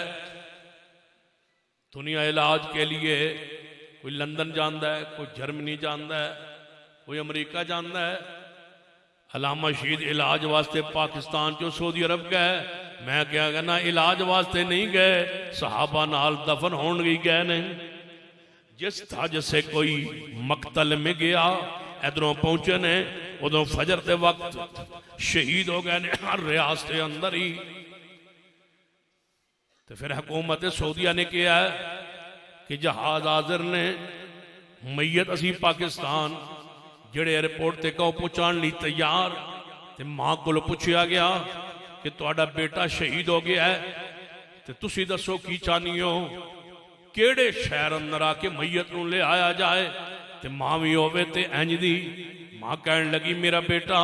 दुनिया इलाज के लिए कोई लंदन जाता है, कोई जर्मनी जाता है, कोई अमरीका जाता है। अल्लामा शहीद इलाज वास्ते पाकिस्तान चो सऊदी अरब गए। मैं क्या कहना इलाज वास्ते नहीं गए, सहाबा नाल दफन होने गए ने। जिस हज से कोई मक्तल में गया इधरों पहुंचे ने, उदों फजर के वक्त शहीद हो गए ने हर रियासत के अंदर ही। तो फिर हुकूमत सऊदिया ने कहा कि जहाज हाजिर ने, मैयत असी पाकिस्तान जेड़े एयरपोर्ट ते कहो पहुंचाने लिए तैयार। ते मां को पूछा गया कि तुहाडा बेटा शहीद हो गया है, ते तुसी दसो की चाहनी हो, केड़े शहर अंदर आके मैयत नूं ले आया जाए ते मां भी होवे ते इंज दी। मां कहन लगी मेरा बेटा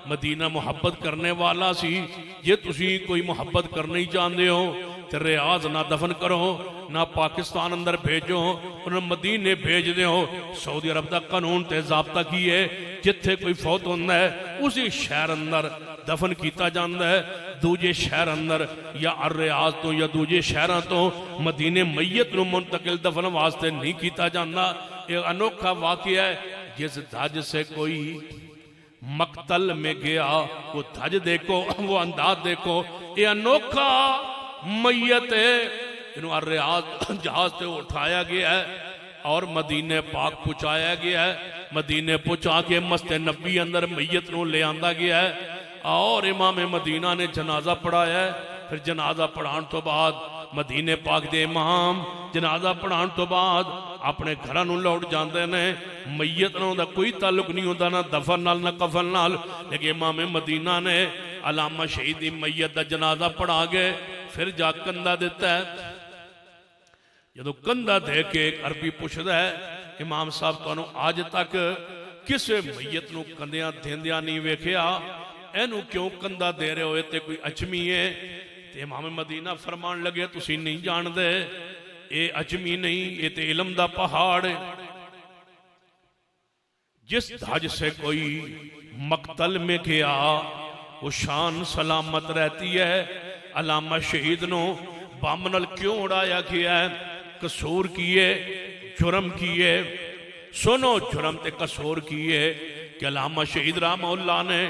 मदीना मुहब्बत करने वाला सी, जे तुसी कोई मुहब्बत करना ही चाहते हो तो रियाज ना दफन करो ना पाकिस्तान अंदर भेजो, उन्हें मदीने भेज दो। सऊदी अरब का कानून ते ज़ाब्ता की है, जिथे कोई फौत होता है उसी शहर अंदर दफन किया जाता है। दूजे शहर अंदर या रियाज तो या दूजे शहरों तो मदीने मैयत नूं मुंतकिल दफन वास्ते नहीं किया जाता। यह अनोखा वाक़या है। जिस हज से कोई मक्तल में गया वो हज देखो, वो अंदाज देखो, ये अनोखा मैयत है। रियाज जहाज से उठाया गया है और मदीने पाक पहुंचाया गया है। मदीने पहुंचा के मस्ते नबी अंदर मैयत नूं ले आंदा गया है और इमाम मदीना ने जनाजा पढ़ाया है। फिर जनाजा पढ़ाने तो बाद मदीने पाक दे इमाम जनाजा पढ़ाने तो बाद अपने घरों नूं लौट जाते हैं। मैयत नाल दा कोई ताल्लुक नहीं होता ना दफन नाल ना कफन नाल। लेकिन इमाम मदीना ने अल्लामा शहीद दी मैयत दा जनाजा पढ़ा के फिर जा कंधा दिता है। जो कंधा दे के अरबी पुछदा है इमाम साहब तुहानूं अज तक किसी मैयत नूं कंधियां देंदियां नहीं वेखिया, इनू क्यों कंधा दे रहे हो, ते कोई अजमी है? ते इमाम मदीना फरमान लगे तुसीं नहीं जानदे, ये अजमी नहीं, ये ते इलम दा पहाड़ है। जिस हज से कोई मक्तल में गया वो शान सलामत रहती है। अल्लामा शहीद नो बम नाल क्यों उड़ाया गया है? कसूर किए, जुर्म किए, सुनो जुर्म ते कसूर किए कि अल्लामा शहीद रहमतुल्लाह ने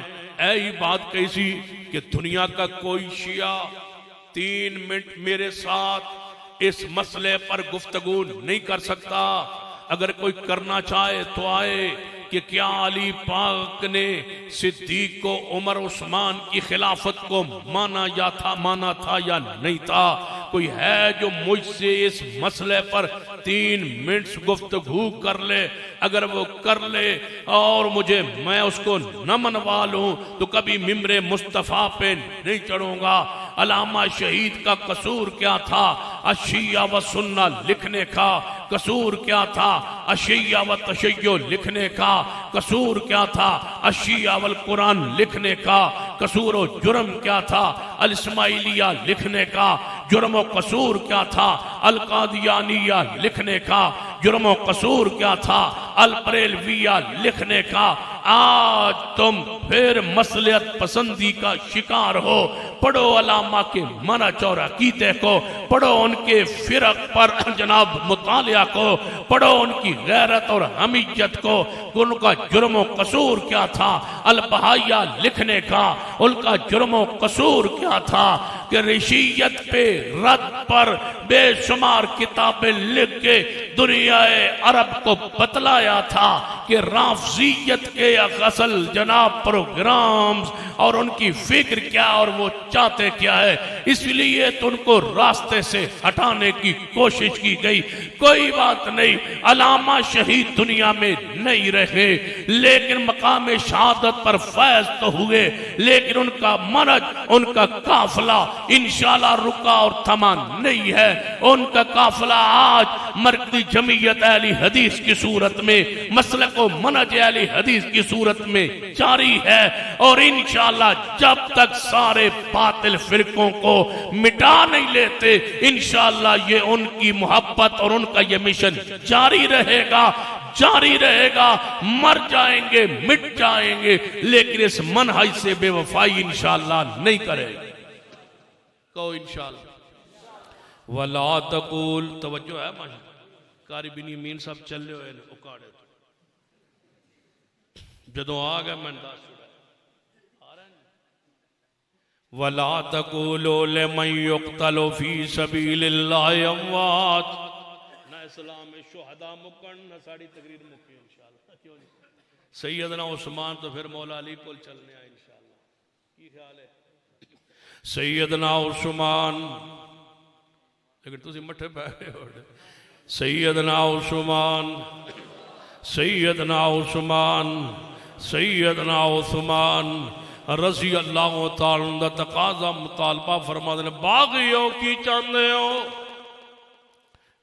यही बात कही सी कि दुनिया का कोई शिया 3 मिनट मेरे साथ इस मसले पर गुफ्तगू नहीं कर सकता। अगर कोई करना चाहे तो आए कि क्या अली पाक ने सिद्दीक को, उमर, उस्मान की खिलाफत को माना था या नहीं था। कोई है जो मुझसे इस मसले पर 3 मिनट गुफ्तगू कर ले? अगर वो कर ले और मैं उसको न मनवा लूं तो कभी मिम्बरे मुस्तफ़ा पे नहीं चढ़ूंगा। अलामा शहीद का कसूर क्या था? अशिया व सुन्ना लिखने का कसूर क्या था? अशिया व तशय्यो लिखने का कसूर क्या था? अशिया वल कुरान लिखने का कसूर व जुर्म क्या था? अल इस्माइलिया लिखने का जुर्म व कसूर क्या था? अल कादियानिया लिखने का जुर्म व कसूर क्या था? अल बरेलविया लिखने का। आज तुम फिर मसलियत पसंदी का शिकार हो। पढ़ो अलामा के मना चौरा कीते को, पढ़ो उनके फिरक पर जनाब मुतालिया को, पढ़ो उनकी गैरत और हमीयत को। उनका जुर्म व कसूर क्या था? अल बहाया लिखने का उनका जुर्म व कसूर क्या था? कि ऋषियत पे रद पर बेशुमार किताबें लिख के दुनियाए अरब को बतलाया था कि राफजियत के असल जनाब प्रोग्राम्स और उनकी फिक्र क्या और वो चाहते क्या है। इसलिए तो उनको रास्ते से हटाने की कोशिश की गई। कोई बात नहीं, अलामा शहीद दुनिया में नहीं रहे लेकिन मकाम शहादत पर फैज तो हुए। लेकिन उनका मनज, उनका काफिला इंशाल्लाह रुका और थमा नहीं है। उनका काफिला आज मरकज़ी जमीयत अहले हदीस की सूरत में, मसलक व मनहज अहले हदीस की सूरत में जारी है। और इंशाल्लाह जब तक सारे बातिल फिरकों को मिटा नहीं लेते, इंशाल्लाह ये उनकी मोहब्बत और उनका ये मिशन जारी रहेगा। मर जाएंगे, मिट जाएंगे, लेकिन इस मनहज से बेवफाई इंशाल्लाह नहीं करेंगे। कहो इंशाल्लाह। वला तकूल, तवज्जो है माशा कारी बिनी मीन साहब चले हुए उकाड़े जदों आ गए मैं दस वला तकूलो लिमन युक्तलु फी सबीलिल्लाहि अमवात। ना इस्लाम में शुहदा मुकन ना साड़ी तकरीर मुकी इंशाल्लाह। क्यों नहीं? सैयदना उस्मान तो फिर मौला अली को चलने आए इंशाल्लाह। की ख्याल है? सैयदना उस्मान, लेकिन तुसी मठे पै रहे हो। सैयदना उस्मान, सैयदना उस्मान, सैयदना उस्मान रज़ी अल्लाह तआला दा तकाजा मुतालबा फरमा दे। बागियों की चाहते हो?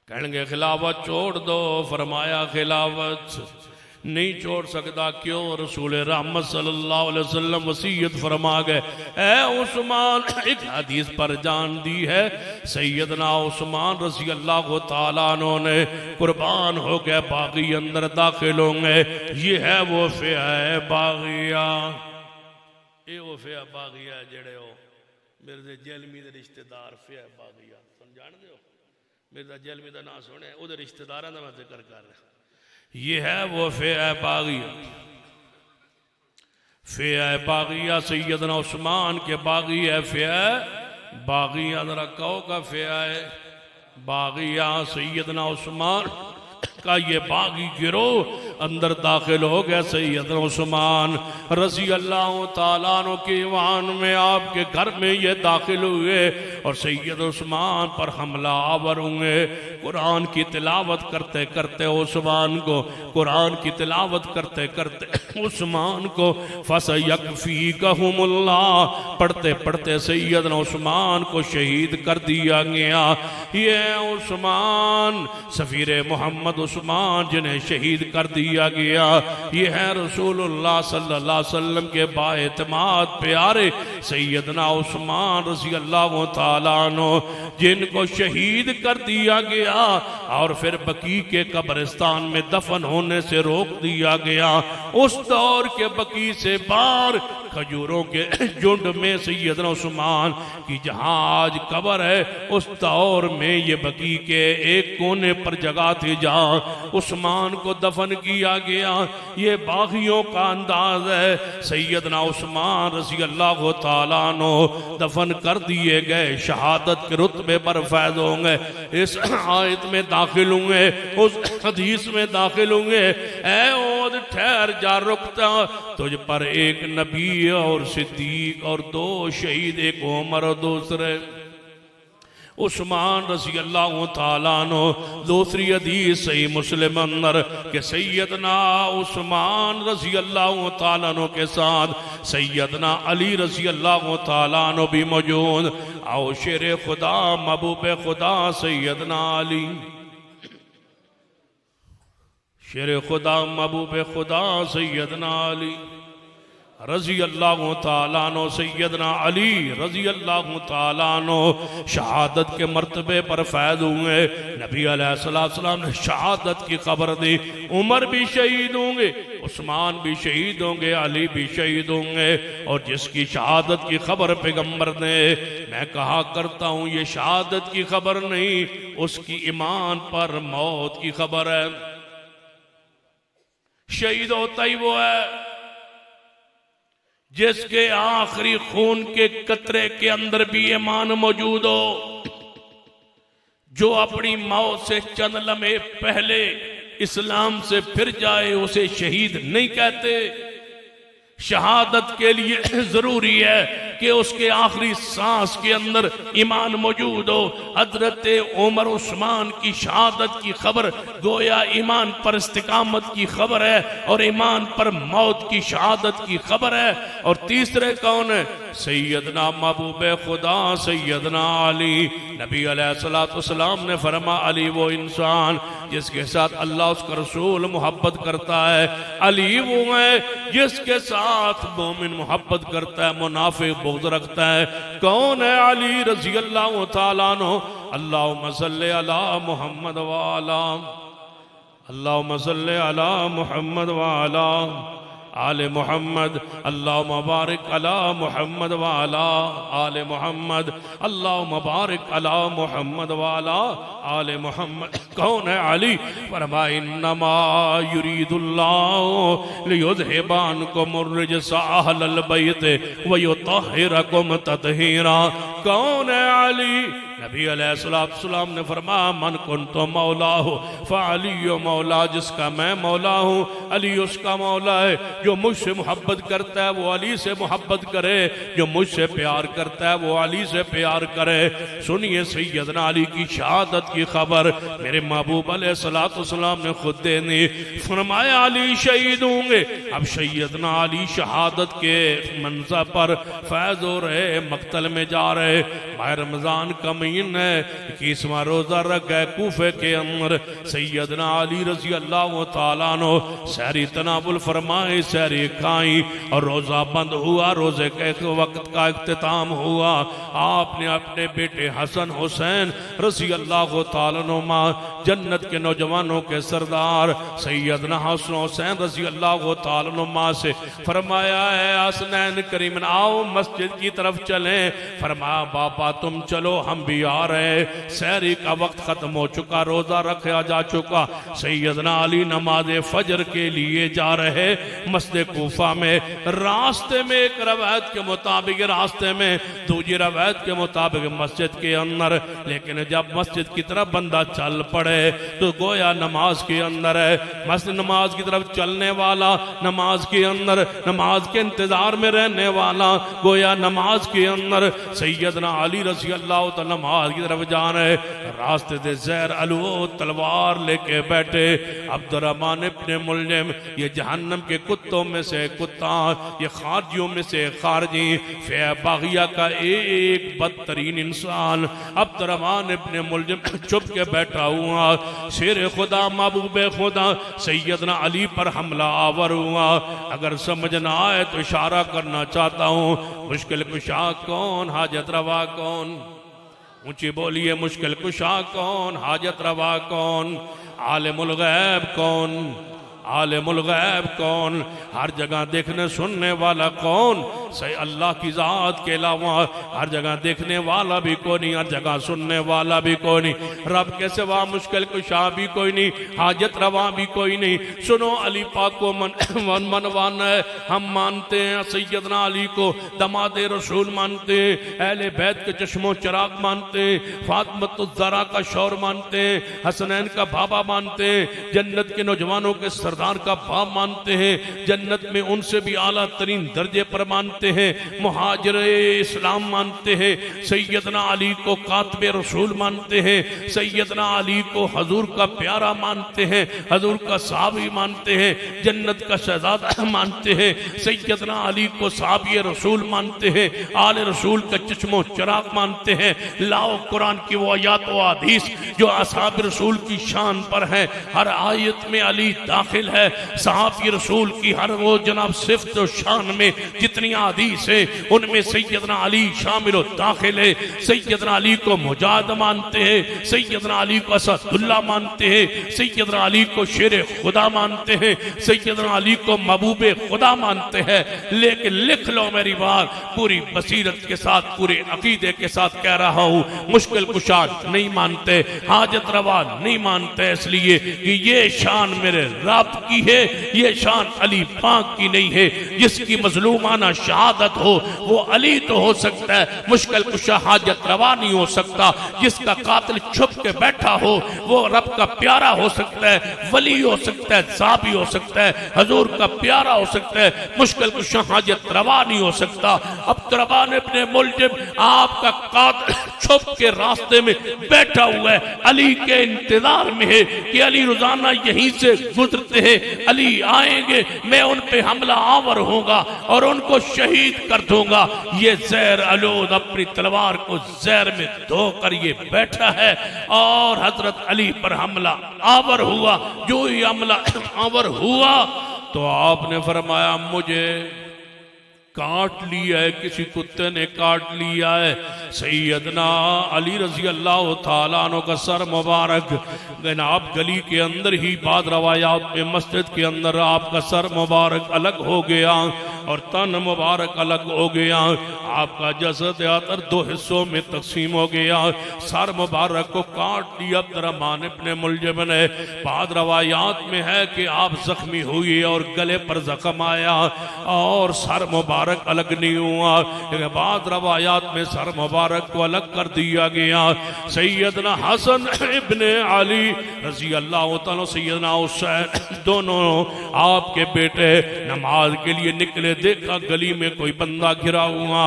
कहेंगे खिलाफत छोड़ दो। फरमाया खिलाफत नहीं छोड़ सकता। क्यों? रसूल रहमत सल्लल्लाहु अलैहि वसल्लम वसीयत फरमा गए। ए उस्मान, एक हदीस पर जान दी है सैयदना उस्मान रज़ी अल्लाह तआला अन्हु ने कुर्बान हो गए, बागी अंदर दाखिल होंगे। ये है वो फ़िया बागिया, ये वो फ़िया बागिया जेड़े हो मेरे जलमी दे रिश्तेदार फ़िया बागिया तुम जान दे हो। मेरे जलमी का नाम सुने, उहदे रिश्तेदारों का मैं जिक्र कर रहा। ये है वो फ़िया बागिया। फ़िया बागिया सैयदना उस्मान के बागी है। फ़िया बागिया जरा कहो का फ़िया है बागिया सैयदना उस्मान का ये बागी गिरोह अंदर दाखिल हो गया। सैयदना उस्मान रज़ी अल्लाह तआला अन्हु के ईवान में आपके घर में ये दाखिल हुए और सैयद उस्मान पर हमला आवर हुए। कुरान की तिलावत करते करते उस्मान को, कुरान की तिलावत करते करते उस्मान को फसयकफ़ीकहुमुल्लाह पढ़ते पढ़ते सैयदना उस्मान को शहीद कर दिया गया। ये उस्मान सफ़ीर मोहम्मद उस्मान जिन्हें शहीद कर दिया गया, ये है रसूलुल्लाह सल्लल्लाहु अलैहि वसल्लम के बाएतमाद प्यारे सैयदना उस्मान रज़ी अल्लाह तआला अन्हु जिनको शहीद कर दिया गया और फिर बकी के कब्रिस्तान में दफन होने से रोक दिया गया। उस दौर के बकी से बाहर खजूरों के झुंड में सैयदना उस्मान की जहां आज कब्र है, उस दौर में ये बकी के एक कोने पर जगह थी जहां उस्मान को दफन किया गया। ये बागियों का अंदाज है। सैयदना उस्मान रज़ी अल्लाह तआला अन्हु दफन कर दिए गए, शहादत के रुतबे पर फैज होंगे। इस आयत में दाखिल होंगे, उस हदीस में दाखिल होंगे। ऐ ओद ठहर जा, रुकता, तुझ पर एक नबी और सिद्दीक और दो शहीद, एक उमर और दूसरे उस्मान रज़ी अल्लाह तआला अन्हु। दूसरी हदीस सही मुस्लिम अंदर के सैयदना उस्मान रज़ी अल्लाह तआला अन्हु के साथ सैयदना अली रज़ी अल्लाह तआला अन्हु भी मौजूद। आओ शेर खुदा महबूब खुदा सैयदना अली, शेर खुदा महबूब खुदा सैयदना अली रज़ी अल्लाह तआला अन्हु, सैयदना अली रज़ी अल्लाह तआला अन्हु शहादत के मर्तबे पर फैज़ हुए। नबी अलैहिस्सलाम ने शहादत की खबर दी। उमर भी शहीद होंगे, उस्मान भी शहीद होंगे, अली भी शहीद होंगे। और जिसकी शहादत की खबर पैगंबर ने, मैं कहा करता हूँ ये शहादत की खबर नहीं, उसकी ईमान पर मौत की खबर है। शहीद होता ही वो है जिसके आखिरी खून के कतरे के अंदर भी ईमान मौजूद हो, जो अपनी मौत से चंद लम्हे पहले इस्लाम से फिर जाए उसे शहीद नहीं कहते। शहादत के लिए जरूरी है कि उसके आखिरी सांस के अंदर ईमान मौजूद हो। हजरत उमर उस्मान की शहादत की खबर गोया ईमान पर इस्तिकामत की खबर है और ईमान पर मौत की शहादत की खबर है। और तीसरे कौन है? सैयदना महबूब खुदा सैयदना अली। नबी अलैहिस्सलाम ने फरमा, अली वो इंसान जिसके साथ अल्लाह उसका रसूल मोहब्बत करता है। अली वो है जिसके साथ मोमिन मोहब्बत करता है, मुनाफिक बुग़्ज़ रखता है। कौन है? अली रज़ी अल्लाह तआला अन्हु। अल्लाहुम्मा सल्लि अला मुहम्मद व अला, अल्लाहुम्मा सल्लि अला मुहम्मद व अला आले मोहम्मद, अल्लाहुम्मा बारिक अला मुहम्मद व अला आले मोहम्मद, अल्लाहुम्मा बारिक अला मुहम्मद व अला आले मोहम्मद। कौन है? अली। फरमाया, इन्नमा युरीदुल्लाहु लियुज़हिबा अन्कुम अर्रिजसा अहलल बैत व युतहिरकुम तत्हीरा। कौन है? अली। नबी अलैहिस्सलाम ने फरमाया, मन कुन्तु मौलाहु फ़अली मौला, जिसका मैं मौला हूँ अली उसका मौला है। जो मुझसे मोहब्बत करता है वो अली से मोहब्बत करे, जो मुझसे प्यार करता है वो अली से प्यार करे। सुनिए सैयदना अली की शहादत की खबर मेरे महबूब अलैहिस्सलाम ने खुद देनी। फरमाया, अली शहीद होंगे। अब सैयदना अली शहादत के मंज़र पर फैज़ हो रहे, मक्तल में जा रहे। माह रमज़ान का महीना है, 21वां रोजा रख गए। कूफे के अंदर सैयदना अली रज़ी अल्लाह तआला अन्हु सहरी तनावुल फरमाए, सहरी खाई और रोजा बंद हुआ। रोजे के वक्त का इख्तिताम हुआ। आपने अपने बेटे हसन हुसैन रज़ी अल्लाह तआला अन्हुमा, जन्नत के नौजवानों के सरदार सैयदना हसन हुसैन रज़ी अल्लाह तआला अन्हुमा से फरमाया, है हसनैन करीमन आओ मस्जिद की तरफ चलें। फरमाया, बाबा तुम चलो, हम भी आ रहे। सहरी का वक्त खत्म हो चुका, रोजा रखा जा चुका। सैयदना अली नमाज फजर के लिए जा रहे मस्जिद कूफा में। रास्ते में एक रवायत के मुताबिक, रास्ते में दूसरी रवायत के मुताबिक मस्जिद के अंदर, लेकिन जब मस्जिद की तरफ बंदा चल पड़े तो गोया नमाज के अंदर है। मस्जिद नमाज की तरफ चलने वाला, नमाज के अंदर नमाज के इंतजार में रहने वाला, गोया नमाज के अंदर। सैयदना अली रज़ी अल्लाह तआला नमाज की तरफ जा रहे। रास्ते से ज़हर अलवो तलवार लेके बैठे अब्दुर्रहमान इब्न मुलजिम, ये जहन्नम के कुत्तों में से कुत्ता, ये खारजियों में से खारजी, बागिया का एक बदतरीन इंसान अब्दुर्रहमान इब्न मुलजिम चुप के बैठा हुआ। शेर खुदा महबूब खुदा सैयदना अली पर हमला आवर हुआ। अगर समझ ना आए तो इशारा करना चाहता हूँ। मुश्किल कुशा कौन? हाजत रवा कौन? ऊंची बोलिए, मुश्किल कुशा कौन? हाजत रवा कौन? आलिमुल गैब कौन? आलिमुल गैब कौन? हर जगह देखने सुनने वाला कौन? सही अल्लाह की ज़ात के अलावा हर जगह देखने वाला भी कोई नहीं, हर जगह सुनने वाला भी कोई नहीं, रब के सिवा मुश्किल कुशा भी कोई नहीं, हाजत रवा भी कोई नहीं। सुनो अली पाक को मनवाना है, हम मानते हैं सैयदना अली को दमादे रसूल मानते हैं, अहले बैत के चश्मो चिराग मानते हैं, फातिमा का शौर मानते हैं, हसनैन का बाबा मानते हैं, जन्नत के नौजवानों के सरदार का बाप मानते हैं, जन्नत में उनसे भी आला तरीन दर्जे पर मानते हैं, मुहाजिर इस्लाम मानते हैं, सैयदना अली को कातबे रसूल मानते हैं, सैयदना अली को हजूर का प्यारा मानते हैं, हजूर का साहबी मानते हैं, जन्नत का शहजादा मानते हैं, सैयदना अली को साहबी रसूल मानते हैं, आले रसूल का चश्मो चिराग मानते हैं। लाओ कुरान की वो आयत व हदीस जो असहाब रसूल की शान पर है, हर आयत में अली दाखिल है, सहाबी रसूल की हर वो जनाब सिफ्त और शान में जितनी हदीस है उनमें सैयदना अली शामिल और दाखिल है। सैयदना अली को मुजाहिद मानते हैं, सैयदना अली को असदुल्ला मानते हैं, सैयदना अली को शेर खुदा मानते हैं, सैयदना अली को महबूबे खुदा मानते हैं। लेकिन लिख लो मेरी बात, पूरी बसीरत के साथ पूरे अकीदे के साथ कह रहा हूं, मुश्किल कुशा नहीं मानते, हाजत रवा नहीं मानते, इसलिए कि ये शान मेरे रब की है, ये शान अली पाक की नहीं है। जिसकी मजलूमाना शहादत हो वो अली तो हो सकता है, मुश्किल कुशा हाजत रवा नहीं हो सकता। जिसका कातिल छुप के बैठा हो वो रब का प्यारा हो सकता है, वली हो सकता है, साबी हो सकता है, हजूर का प्यारा हो सकता है, मुश्किल कुशा हाजत रवा नहीं हो सकता। अब तरबान अपने मुल्जिम आपका कातिल छुप के रास्ते में बैठा हुआ है, अली के इंतजार में है कि अली रोजाना यहीं से गुजरते हैं, अली आएंगे, मैं उन पे हमला आवर होगा और उनको शहीद कर दूंगा। ये जहर आलूद अपनी तलवार को जहर में धोकर ये बैठा है और हजरत अली पर हमला आवर हुआ। जो ही हमला आवर हुआ तो आपने फरमाया मुझे काट लिया है, किसी कुत्ते ने काट लिया है। सैयदना अली रजी अल्लाह तआला अन्हु का सर मुबारक जनाब गली के अंदर ही बाद रवायात में मस्जिद के अंदर आपका सर मुबारक अलग हो गया और तन मुबारक अलग हो गया। आपका जसद यातर दो हिस्सों में तकसीम हो गया। सर मुबारक को काट दिया अब्दुर्रहमान इब्ने मुलजिम ने। बाद रवायात में है कि आप जख्मी हुए और गले पर जख्म आया और सर मुबारक अलग नहीं हुआ। लेकिन बाद रवायात में सर मुबारक को अलग कर दिया गया। सैयदना हसन इब्ने अली रजी अल्लाह तआला सैयदना हुसैन दोनों आपके बेटे नमाज के लिए निकले। देखा गली में कोई बंदा घिरा हुआ,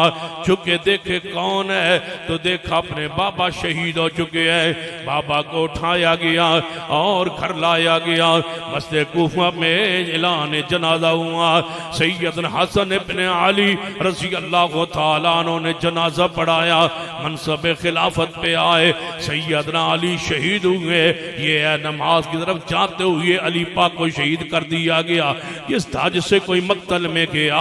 झुके देखे कौन है तो देखा अपने बाबा शहीद हो चुके हैं। बाबा को उठाया गया और घर लाया गया। मस्जिद कूफा में ऐलान जनाजा हुआ। सैयदना हसन इब्ने अली रज़ी अल्लाह तआला अन्हु ने जनाजा पढ़ाया, मनसब खिलाफत पे आए। सैयदना अली शहीद हुए। ये नमाज की तरफ जाते हुए अली पाक को शहीद कर दिया गया। इस ताज से कोई मक्तल में गया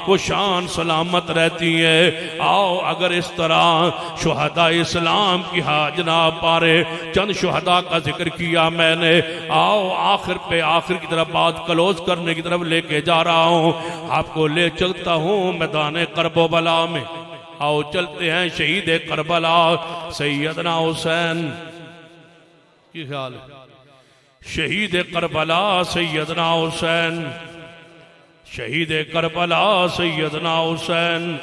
वो शान सलामत रहती है। आओ अगर इस तरह शुहदा इस्लाम की हाज ना पारे, चंद शुहदा का जिक्र किया मैंने। आओ आखिर पे आखिर की तरफ बात क्लोज करने की तरफ लेके जा रहा हूँ। आपको ले चलता हूँ मैदान करबला में। आओ चलते हैं शहीद करबला सैयदना हुसैन की ख्याल है। शहीद करबला सैयदना हुसैन, शहीद करबला सैयदना हुसैन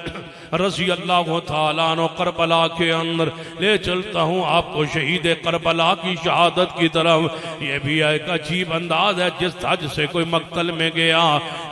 रज़ी अल्लाह तआला अन्हु करबला के अंदर ले चलता हूँ आपको शहीद करबला की शहादत की तरफ। ये भी एक अजीब अंदाज है, जिस ताज से कोई मक्तल में गया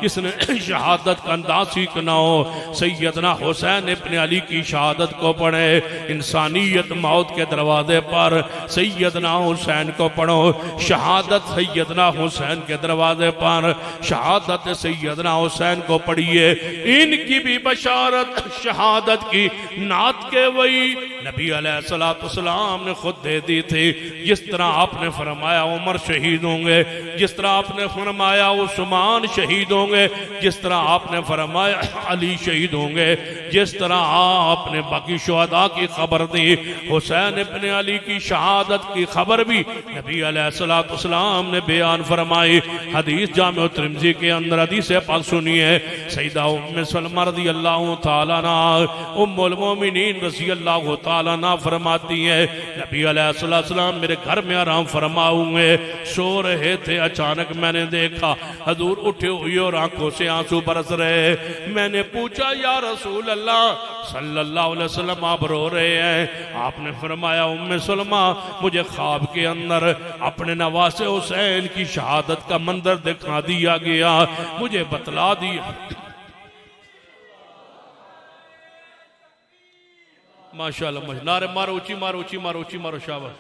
इसने शहादत का अंदाज सीखना हो। सैयदना हुसैन इब्ने अली की शहादत को पढ़े। इंसानियत मौत के दरवाजे पर सैयदना हुसैन को पढ़ो। शहादत सैयदना हुसैन के दरवाजे पर, शहादत सैयदना हुसैन को पढ़िए। इनकी भी बशारत शहादत की नात के वही नबी अलैहिस्सलाम ने खुद दे दी थी। जिस तरह आपने फरमाया उमर शहीद होंगे, जिस तरह आपने फरमाया उस्मान शहीद होंगे, जिस तरह आपने फरमाया अली शहीद होंगे, जिस तरह आपने बाकी शुहदा की खबर दी, हुसैन इब्ने अली की शहादत की खबर भी नबी अलैहिस्सलाम ने बयान फरमाई। हदीस जामे तिर्मिज़ी के अंदर हदीस पाक सुनिए। सईदा उम्मे सलमा रज़ी अल्लाह तआला अन्हा उम्मुल मोमिनीन रज़ी अल्लाह तआला अन्हा फरमाती है नबी अलैहिस्सलाम मेरे घर में आराम फरमा हुए सो रहे थे, अचानक मैंने देखा हजूर उठे हुए और आंखों से आंसू बरस रहे। मैंने पूछा या रसूल अल्लाह सल्लल्लाहु अलैहि वसल्लम आप रो रहे हैं? आपने फरमाया उम्मे सलमा मुझे ख्वाब के अंदर अपने नवासे हुसैन की शहादत का मंजर दिखा दिया गया, मुझे बतला दिया। माशाल्लाह नारे मारो ऊंची मारो ऊंची मारो ऊंची मारो शाबाश।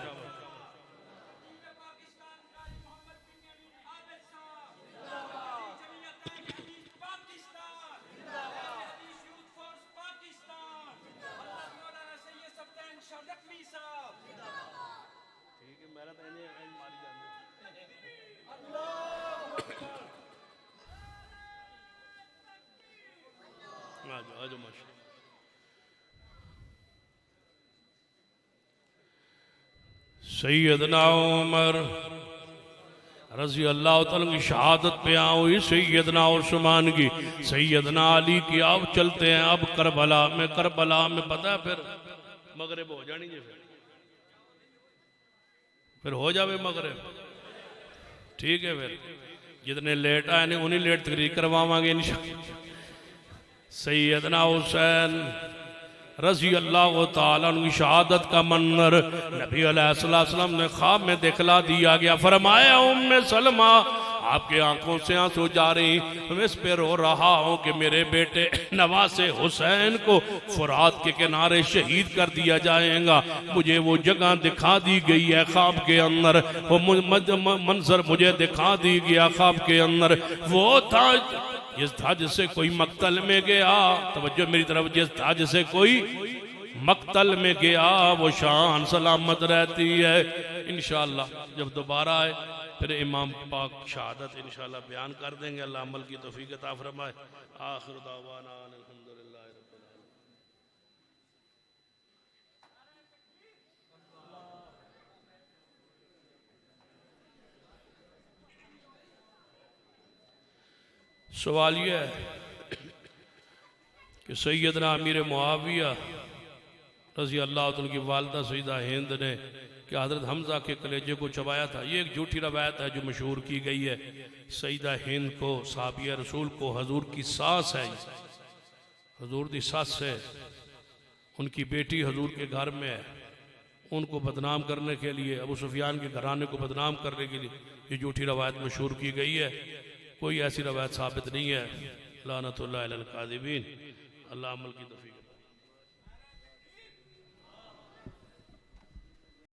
सैयदना उमर रज़ी अल्लाह तआला की शहादत पे हुई, सैयदना उस्मान की, सैयदना अली की। अब चलते हैं अब करबला में। करबला में पता है फिर मगरिब हो जानी है, फिर हो जावे मगरिब, ठीक है। फिर जितने लेट आए ने उन्हीं लेट तकरीर करवावांगे इंशाअल्लाह। सैयदना हुसैन रज़ी अल्लाह तआला की शहादत का मंजर नबी अलैहिस्सलाम ने ख्वाब में दिखला दिया गया। फरमाया उम्मे सलमा आपके आंखों से आंसू जा रही, मैं इस पे रो रहा हूँ कि मेरे बेटे नवासे हुसैन को फुरात के किनारे शहीद कर दिया जाएगा। मुझे वो जगह दिखा दी गई है ख्वाब के अंदर, वो मंजर मुझे दिखा दी गया ख्वाब के अंदर। वो था जिससे कोई मक्तल में गया, तवज्जो मेरी तरफ, जिससे कोई मक्तल में गया वो शान सलामत रहती है। इंशाअल्लाह जब दोबारा आए फिर इमाम पाक शहादत इंशाअल्लाह बयान कर देंगे। अल्लाह अमल की तौफीक अता फरमाए। आखिर दावाना अल्हम्दुलिल्लाह रब्बिल आलमीन। सवाल यह है कि सैयदना अमीर मुआविया रज़ी अल्लाह तआला की वालिदा सईदा हिंद ने कि हज़रत हमज़ा के कलेजे को चबाया था। ये एक झूठी रवायत है जो मशहूर की गई है। सईदा हिंद को साहबिया रसूल को हजूर की सास है, हजूर की सास है, उनकी बेटी हजूर के घर में है। उनको बदनाम करने के लिए, अबू सुफियान के घराने को बदनाम करने के लिए ये झूठी रवायत मशहूर की गई है। कोई ऐसी रवायत साबित नहीं है। लानतुल्लाह अलल काज़िबीन। अल्लाह अमल की तौफीक।